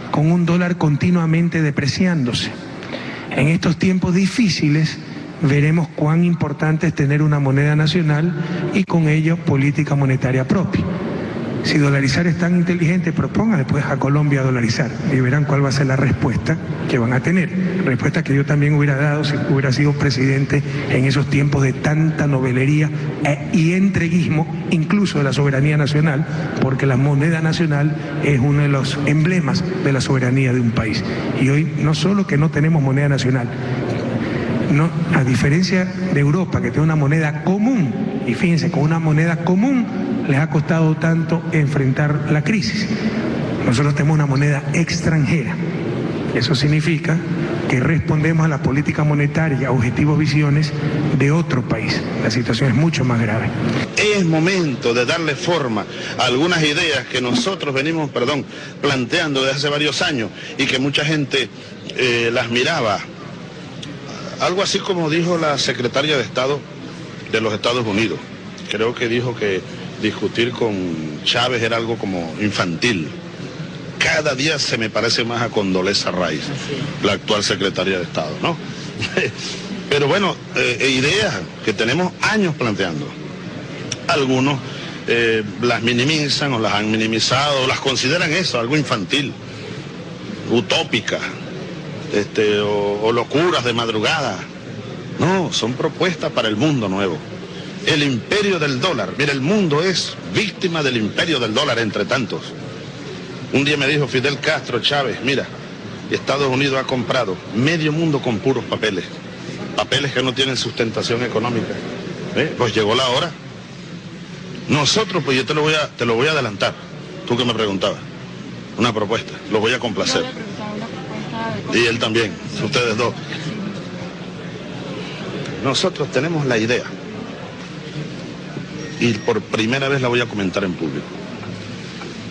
con un dólar continuamente depreciándose. En estos tiempos difíciles veremos cuán importante es tener una moneda nacional y con ello política monetaria propia. Si dolarizar es tan inteligente, propóngale pues a Colombia dolarizar y verán cuál va a ser la respuesta que van a tener. Respuesta que yo también hubiera dado si hubiera sido presidente en esos tiempos de tanta novelería y entreguismo, incluso de la soberanía nacional, porque la moneda nacional es uno de los emblemas de la soberanía de un país. Y hoy no solo que no tenemos moneda nacional, no, a diferencia de Europa, que tiene una moneda común, y fíjense, con una moneda común les ha costado tanto enfrentar la crisis. Nosotros tenemos una moneda extranjera. Eso significa que respondemos a la política monetaria, objetivos, visiones de otro país. La situación es mucho más grave. Es momento de darle forma a algunas ideas que nosotros venimos, planteando desde hace varios años y que mucha gente las miraba. Algo así como dijo la secretaria de Estado de los Estados Unidos. Creo que dijo que discutir con Chávez era algo como infantil. Cada día se me parece más a Condoleezza Rice, la actual secretaria de Estado, ¿no? Pero bueno, ideas que tenemos años planteando. Algunos las minimizan o las han minimizado, o las consideran eso, algo infantil, utópica, o locuras de madrugada. No, son propuestas para el mundo nuevo. El imperio del dólar. Mira, el mundo es víctima del imperio del dólar entre tantos. Un día me dijo Fidel Castro, Chávez, mira, Estados Unidos ha comprado medio mundo con puros papeles. Papeles que no tienen sustentación económica. Pues llegó la hora. Nosotros, pues yo te lo voy a adelantar. Tú que me preguntabas. Una propuesta. Lo voy a complacer. Y él también, ustedes dos. Nosotros tenemos la idea. Y por primera vez la voy a comentar en público.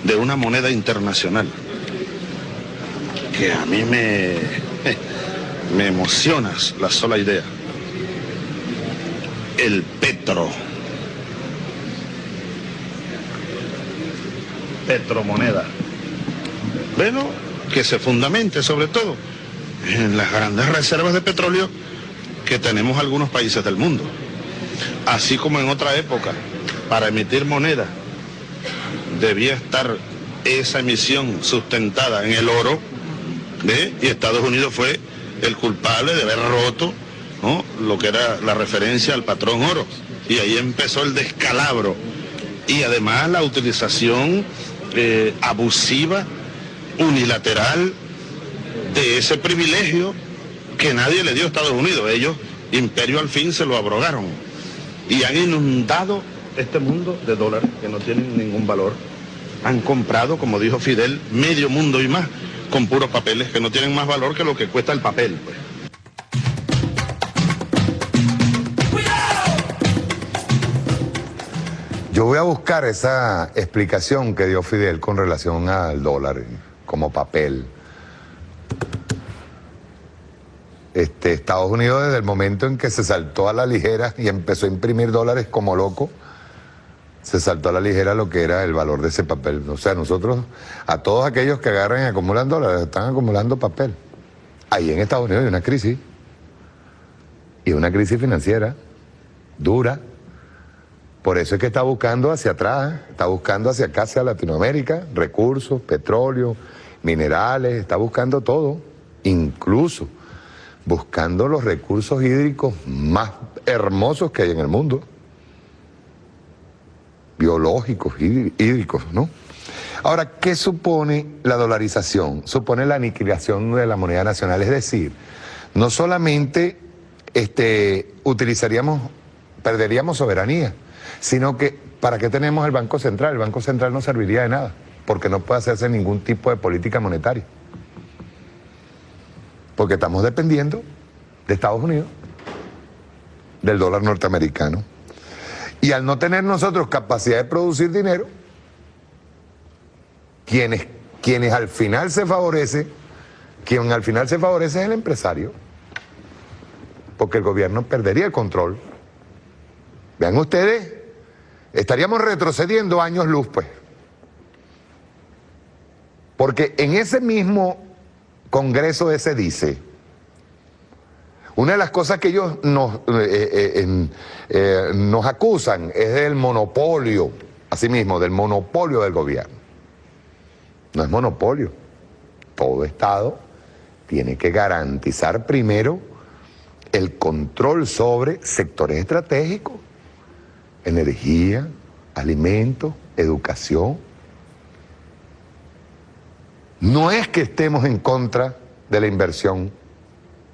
De una moneda internacional. Que a mí me emociona la sola idea. El petro. Petromoneda. Bueno, que se fundamente sobre todo en las grandes reservas de petróleo que tenemos algunos países del mundo. Así como en otra época, para emitir moneda, debía estar esa emisión sustentada en el oro, y Estados Unidos fue el culpable de haber roto, ¿no?, lo que era la referencia al patrón oro. Y ahí empezó el descalabro. Y además la utilización abusiva, unilateral, de ese privilegio que nadie le dio a Estados Unidos. Ellos, imperio, al fin se lo abrogaron. Y han inundado este mundo de dólares que no tienen ningún valor. Han comprado, como dijo Fidel, medio mundo y más, con puros papeles que no tienen más valor que lo que cuesta el papel, pues. Yo voy a buscar esa explicación que dio Fidel con relación al dólar como papel. Estados Unidos, desde el momento en que se saltó a la ligera y empezó a imprimir dólares como loco, se saltó a la ligera lo que era el valor de ese papel. O sea, nosotros, a todos aquellos que agarran y acumulan dólares, están acumulando papel. Ahí en Estados Unidos hay una crisis. Y una crisis financiera dura. Por eso es que está buscando hacia atrás, está buscando hacia acá, hacia Latinoamérica, recursos, petróleo, minerales, está buscando todo, incluso buscando los recursos hídricos más hermosos que hay en el mundo, biológicos, hídricos, ¿no? Ahora, ¿qué supone la dolarización? Supone la aniquilación de la moneda nacional, es decir, no solamente perderíamos soberanía, sino que, ¿para qué tenemos el Banco Central? El Banco Central no serviría de nada, porque no puede hacerse ningún tipo de política monetaria. Porque estamos dependiendo de Estados Unidos, del dólar norteamericano. Y al no tener nosotros capacidad de producir dinero, quien al final se favorece es el empresario, porque el gobierno perdería el control. Vean ustedes, estaríamos retrocediendo años luz, pues. Porque en ese mismo Congreso dice, una de las cosas que ellos nos acusan es del monopolio, así mismo, del monopolio del gobierno. No es monopolio. Todo Estado tiene que garantizar primero el control sobre sectores estratégicos, energía, alimentos, educación. No es que estemos en contra de la inversión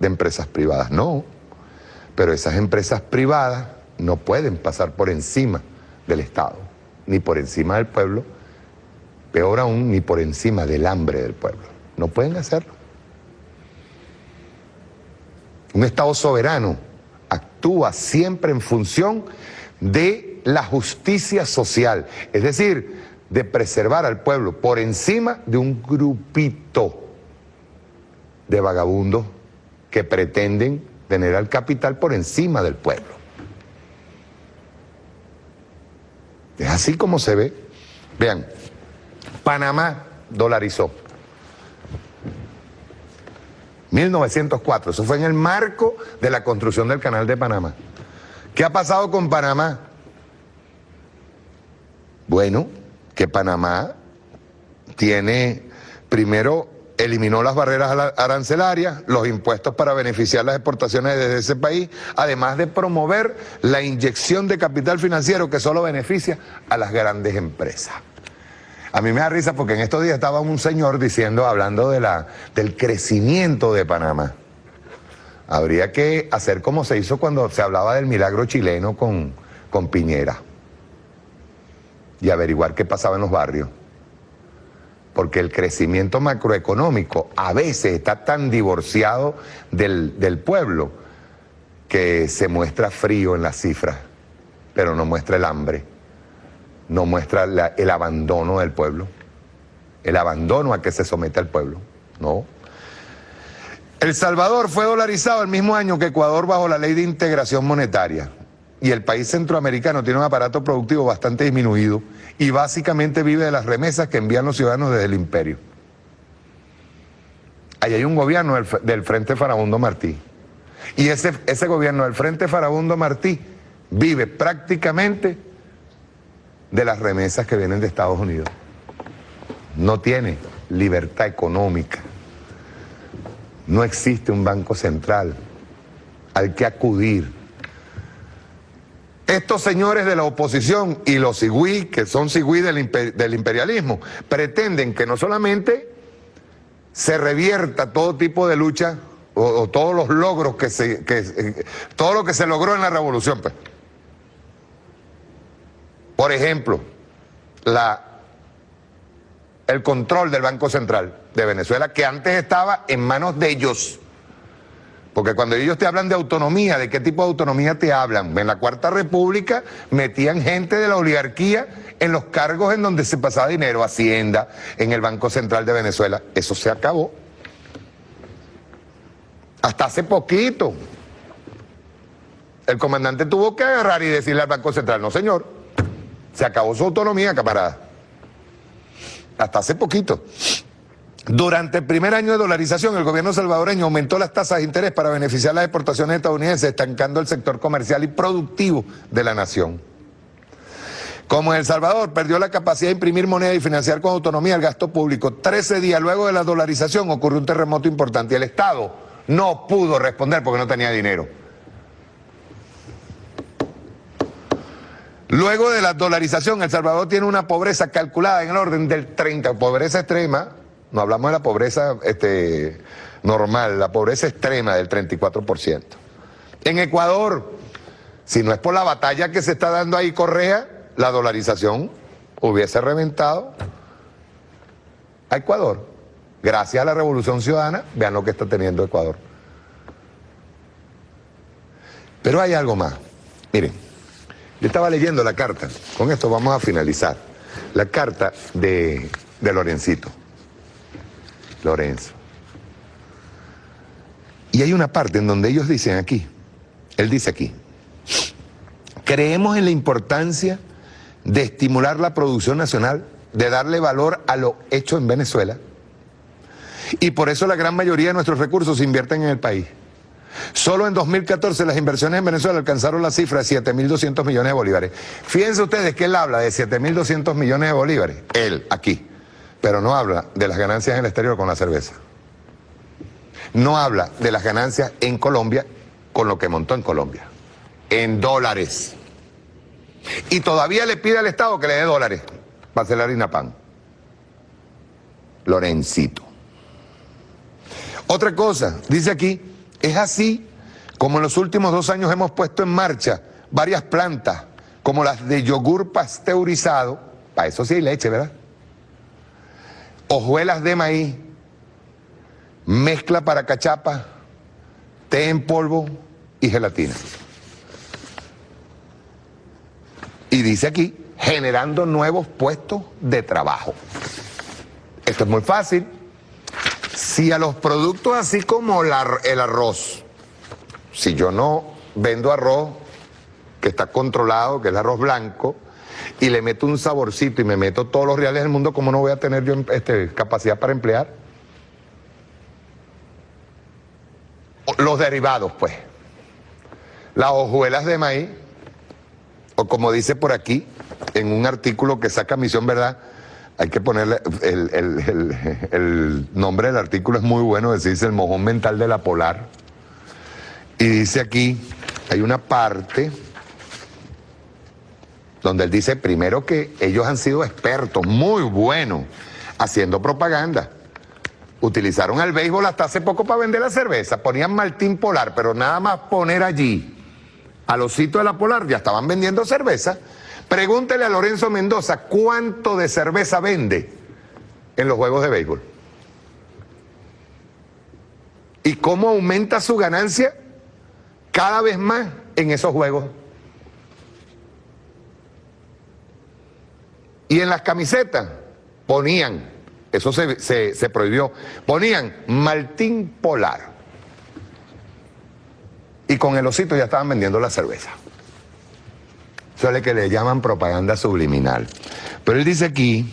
de empresas privadas, no, pero esas empresas privadas no pueden pasar por encima del Estado, ni por encima del pueblo, peor aún, ni por encima del hambre del pueblo. No pueden hacerlo. Un Estado soberano actúa siempre en función de la justicia social, es decir, de preservar al pueblo por encima de un grupito de vagabundos que pretenden tener al capital por encima del pueblo. Es así como se ve. Vean, Panamá dolarizó. 1904, eso fue en el marco de la construcción del Canal de Panamá. ¿Qué ha pasado con Panamá? Bueno, que Panamá primero eliminó las barreras arancelarias, los impuestos para beneficiar las exportaciones desde ese país, además de promover la inyección de capital financiero que solo beneficia a las grandes empresas. A mí me da risa porque en estos días estaba un señor hablando del crecimiento de Panamá. Habría que hacer como se hizo cuando se hablaba del milagro chileno con Piñera y averiguar qué pasaba en los barrios. Porque el crecimiento macroeconómico a veces está tan divorciado del pueblo que se muestra frío en las cifras, pero no muestra el hambre, no muestra el abandono del pueblo, el abandono a que se somete al pueblo, no. El Salvador fue dolarizado el mismo año que Ecuador bajo la ley de integración monetaria. Y el país centroamericano tiene un aparato productivo bastante disminuido y básicamente vive de las remesas que envían los ciudadanos desde el imperio. Ahí hay un gobierno del Frente Farabundo Martí. Y ese gobierno del Frente Farabundo Martí vive prácticamente de las remesas que vienen de Estados Unidos. No tiene libertad económica. No existe un banco central al que acudir. Estos señores de la oposición y los cigüí, que son cigüí del imperialismo, pretenden que no solamente se revierta todo tipo de lucha o todos los logros todo lo que se logró en la revolución, pues. Por ejemplo, el control del Banco Central de Venezuela, que antes estaba en manos de ellos. Porque cuando ellos te hablan de autonomía, ¿de qué tipo de autonomía te hablan? En la Cuarta República metían gente de la oligarquía en los cargos en donde se pasaba dinero, Hacienda, en el Banco Central de Venezuela. Eso se acabó. Hasta hace poquito. El comandante tuvo que agarrar y decirle al Banco Central, no señor, se acabó su autonomía, camarada. Hasta hace poquito. Durante el primer año de dolarización, el gobierno salvadoreño aumentó las tasas de interés para beneficiar las exportaciones estadounidenses, estancando el sector comercial y productivo de la nación. Como El Salvador perdió la capacidad de imprimir moneda y financiar con autonomía el gasto público, 13 días luego de la dolarización ocurrió un terremoto importante y el Estado no pudo responder porque no tenía dinero. Luego de la dolarización, El Salvador tiene una pobreza calculada en el orden del 30%, pobreza extrema. No hablamos de la pobreza normal, la pobreza extrema del 34%. En Ecuador, si no es por la batalla que se está dando ahí Correa, la dolarización hubiese reventado a Ecuador. Gracias a la Revolución Ciudadana, vean lo que está teniendo Ecuador. Pero hay algo más. Miren, yo estaba leyendo la carta, con esto vamos a finalizar, la carta de Lorencito. Lorenzo. Y hay una parte en donde ellos dicen aquí, él dice aquí, creemos en la importancia de estimular la producción nacional, de darle valor a lo hecho en Venezuela, y por eso la gran mayoría de nuestros recursos se invierten en el país. Solo en 2014 las inversiones en Venezuela alcanzaron la cifra de 7.200 millones de bolívares. Fíjense ustedes que él habla de 7.200 millones de bolívares, él, aquí. Pero no habla de las ganancias en el exterior con la cerveza. No habla de las ganancias en Colombia con lo que montó en Colombia. En dólares. Y todavía le pide al Estado que le dé dólares para hacer la harina pan. Lorencito. Otra cosa, dice aquí, es así como en los últimos 2 años hemos puesto en marcha varias plantas, como las de yogur pasteurizado, para eso sí hay leche, ¿verdad? Hojuelas de maíz, mezcla para cachapa, té en polvo y gelatina. Y dice aquí, generando nuevos puestos de trabajo. Esto es muy fácil. Si a los productos así como el arroz, si yo no vendo arroz que está controlado, que es el arroz blanco, y le meto un saborcito y me meto todos los reales del mundo, ¿cómo no voy a tener yo capacidad para emplear? Los derivados, pues. Las hojuelas de maíz, o como dice por aquí, en un artículo que saca Misión Verdad, hay que ponerle, el nombre del artículo es muy bueno, dice el mojón mental de la polar. Y dice aquí, hay una parte donde él dice primero que ellos han sido expertos, muy buenos, haciendo propaganda. Utilizaron al béisbol hasta hace poco para vender la cerveza, ponían Martín Polar, pero nada más poner allí al osito de la Polar ya estaban vendiendo cerveza. Pregúntele a Lorenzo Mendoza cuánto de cerveza vende en los juegos de béisbol. Y cómo aumenta su ganancia cada vez más en esos juegos. Y en las camisetas ponían, eso se prohibió, ponían Martín Polar. Y con el osito ya estaban vendiendo la cerveza. Eso es lo que le llaman propaganda subliminal. Pero él dice aquí,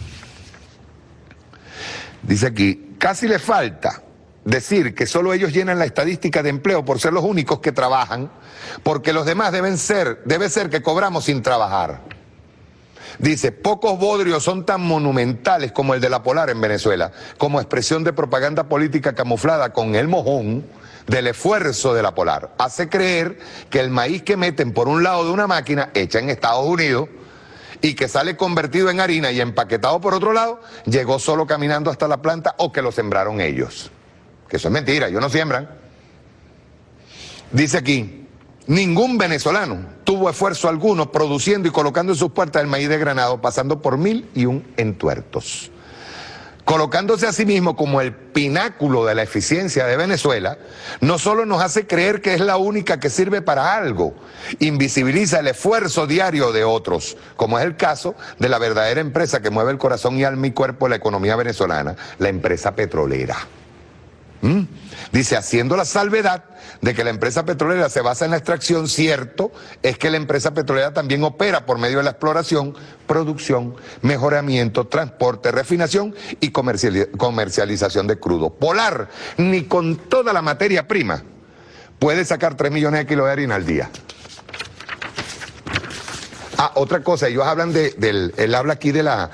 casi le falta decir que solo ellos llenan la estadística de empleo por ser los únicos que trabajan, porque los demás debe ser que cobramos sin trabajar. Dice, pocos bodrios son tan monumentales como el de la Polar en Venezuela, como expresión de propaganda política camuflada con el mojón del esfuerzo de la Polar. Hace creer que el maíz que meten por un lado de una máquina hecha en Estados Unidos y que sale convertido en harina y empaquetado por otro lado, llegó solo caminando hasta la planta o que lo sembraron ellos. Que eso es mentira, ellos no siembran. Dice aquí, ningún venezolano tuvo esfuerzo alguno produciendo y colocando en sus puertas el maíz desgranado, pasando por 1001 entuertos. Colocándose a sí mismo como el pináculo de la eficiencia de Venezuela, no solo nos hace creer que es la única que sirve para algo, invisibiliza el esfuerzo diario de otros, como es el caso de la verdadera empresa que mueve el corazón y alma y cuerpo de la economía venezolana, la empresa petrolera. Dice, haciendo la salvedad de que la empresa petrolera se basa en la extracción, cierto es que la empresa petrolera también opera por medio de la exploración, producción, mejoramiento, transporte, refinación y comercialización de crudo. Polar, ni con toda la materia prima, puede sacar 3 millones de kilos de harina al día. Ah, otra cosa, ellos hablan él habla aquí de la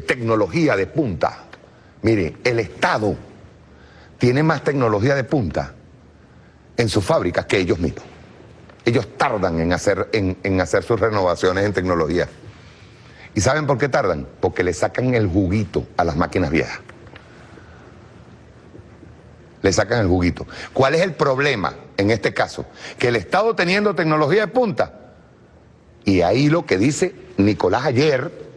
tecnología de punta. Mire, el Estado tiene más tecnología de punta en sus fábricas que ellos mismos. Ellos tardan en hacer sus renovaciones en tecnología. ¿Y saben por qué tardan? Porque le sacan el juguito a las máquinas viejas. Le sacan el juguito. ¿Cuál es el problema en este caso? Que el Estado teniendo tecnología de punta, y ahí lo que dice Nicolás ayer,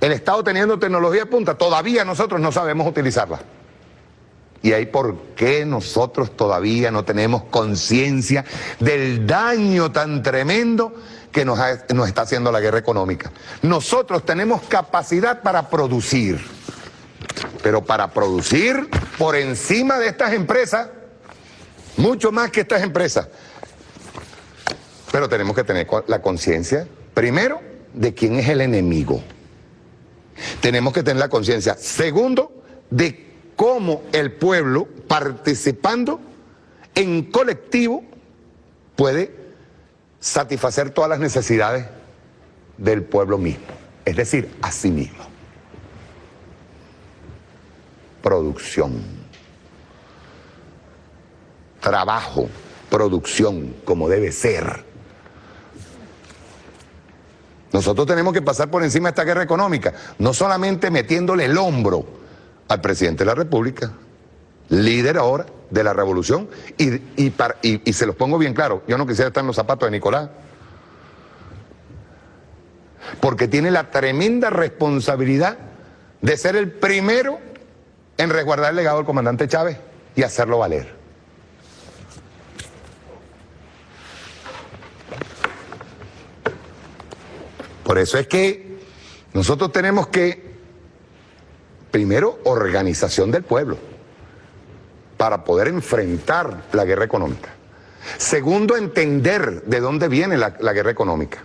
el Estado teniendo tecnología de punta, todavía nosotros no sabemos utilizarla. Y ahí por qué nosotros todavía no tenemos conciencia del daño tan tremendo que nos está haciendo la guerra económica. Nosotros tenemos capacidad para producir, pero para producir por encima de estas empresas, mucho más que estas empresas. Pero tenemos que tener la conciencia, primero, de quién es el enemigo. Tenemos que tener la conciencia, segundo, de cómo el pueblo, participando en colectivo, puede satisfacer todas las necesidades del pueblo mismo, es decir, a sí mismo. Producción, trabajo, producción, como debe ser. Nosotros tenemos que pasar por encima de esta guerra económica, no solamente metiéndole el hombro al presidente de la República, líder ahora de la revolución, y se los pongo bien claro, yo no quisiera estar en los zapatos de Nicolás, porque tiene la tremenda responsabilidad de ser el primero en resguardar el legado del comandante Chávez y hacerlo valer. Por eso es que nosotros tenemos que, primero, organización del pueblo, para poder enfrentar la guerra económica. Segundo, entender de dónde viene la guerra económica.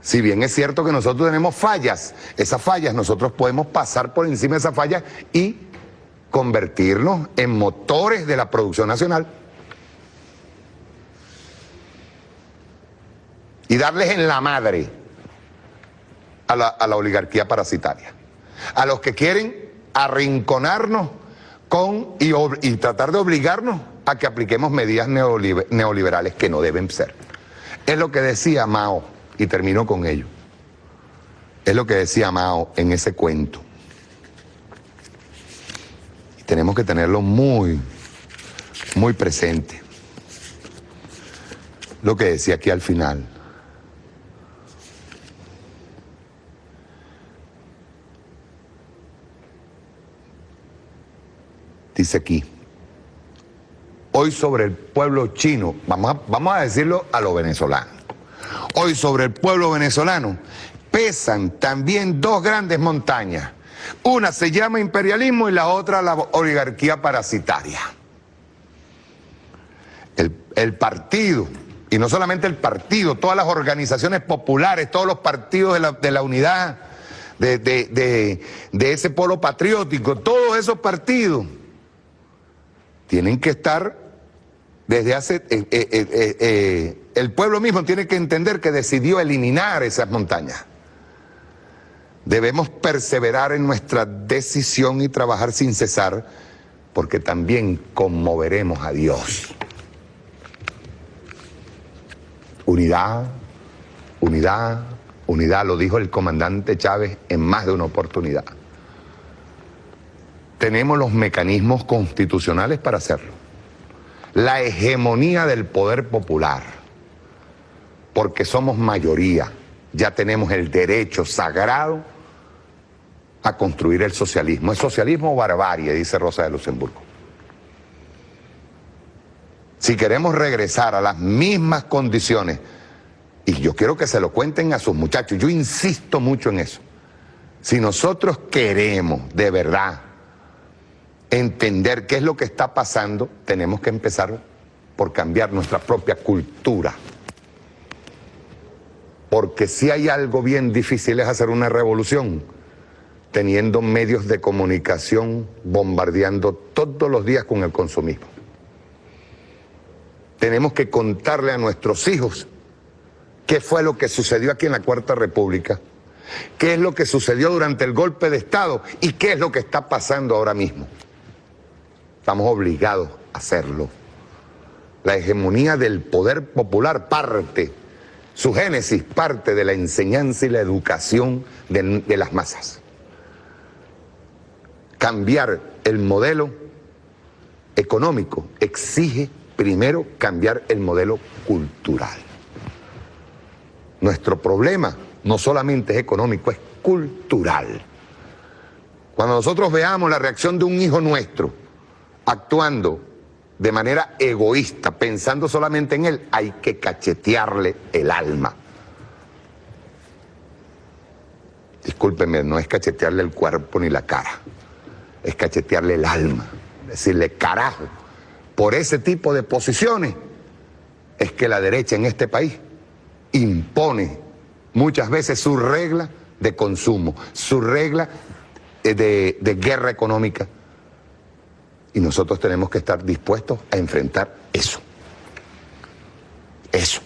Si bien es cierto que nosotros tenemos fallas, esas fallas nosotros podemos pasar por encima de esas fallas y convertirnos en motores de la producción nacional. Y darles en la madre a la oligarquía parasitaria. A los que quieren arrinconarnos y tratar de obligarnos a que apliquemos medidas neoliberales que no deben ser. Es lo que decía Mao, y termino con ello. Es lo que decía Mao en ese cuento. Y tenemos que tenerlo muy, muy presente. Lo que decía aquí al final. Dice aquí, hoy sobre el pueblo chino, vamos a decirlo a los venezolanos, hoy sobre el pueblo venezolano pesan también dos grandes montañas. Una se llama imperialismo y la otra la oligarquía parasitaria. El partido, y no solamente el partido, todas las organizaciones populares, todos los partidos de la unidad, de ese polo patriótico, todos esos partidos tienen que estar desde hace... el pueblo mismo tiene que entender que decidió eliminar esas montañas. Debemos perseverar en nuestra decisión y trabajar sin cesar, porque también conmoveremos a Dios. Unidad, unidad, unidad, lo dijo el comandante Chávez en más de una oportunidad. Tenemos los mecanismos constitucionales para hacerlo. La hegemonía del poder popular, porque somos mayoría, ya tenemos el derecho sagrado a construir el socialismo. ¿Es socialismo o barbarie?, dice Rosa de Luxemburgo. Si queremos regresar a las mismas condiciones, y yo quiero que se lo cuenten a sus muchachos, yo insisto mucho en eso. Si nosotros queremos de verdad entender qué es lo que está pasando, tenemos que empezar por cambiar nuestra propia cultura. Porque si hay algo bien difícil es hacer una revolución, teniendo medios de comunicación bombardeando todos los días con el consumismo. Tenemos que contarle a nuestros hijos qué fue lo que sucedió aquí en la Cuarta República, qué es lo que sucedió durante el golpe de Estado y qué es lo que está pasando ahora mismo. Estamos obligados a hacerlo. La hegemonía del poder popular parte, su génesis parte de la enseñanza y la educación de las masas. Cambiar el modelo económico exige primero cambiar el modelo cultural. Nuestro problema no solamente es económico, es cultural. Cuando nosotros veamos la reacción de un hijo nuestro actuando de manera egoísta, pensando solamente en él, hay que cachetearle el alma. Discúlpenme, no es cachetearle el cuerpo ni la cara, es cachetearle el alma, decirle carajo. Por ese tipo de posiciones es que la derecha en este país impone muchas veces su regla de consumo, su regla de guerra económica. Y nosotros tenemos que estar dispuestos a enfrentar eso. Eso.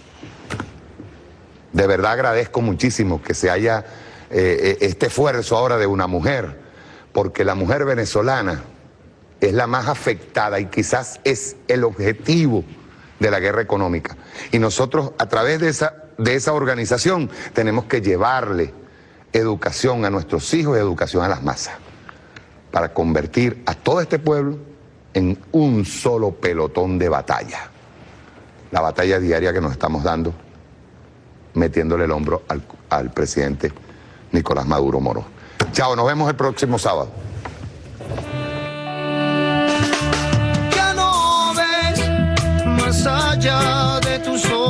De verdad agradezco muchísimo que se haya este esfuerzo ahora de una mujer, porque la mujer venezolana es la más afectada y quizás es el objetivo de la guerra económica. Y nosotros a través de esa organización tenemos que llevarle educación a nuestros hijos y educación a las masas, para convertir a todo este pueblo en un solo pelotón de batalla. La batalla diaria que nos estamos dando, metiéndole el hombro al presidente Nicolás Maduro Moro. Chao, nos vemos el próximo sábado. Ya no ves más allá de tus ojos.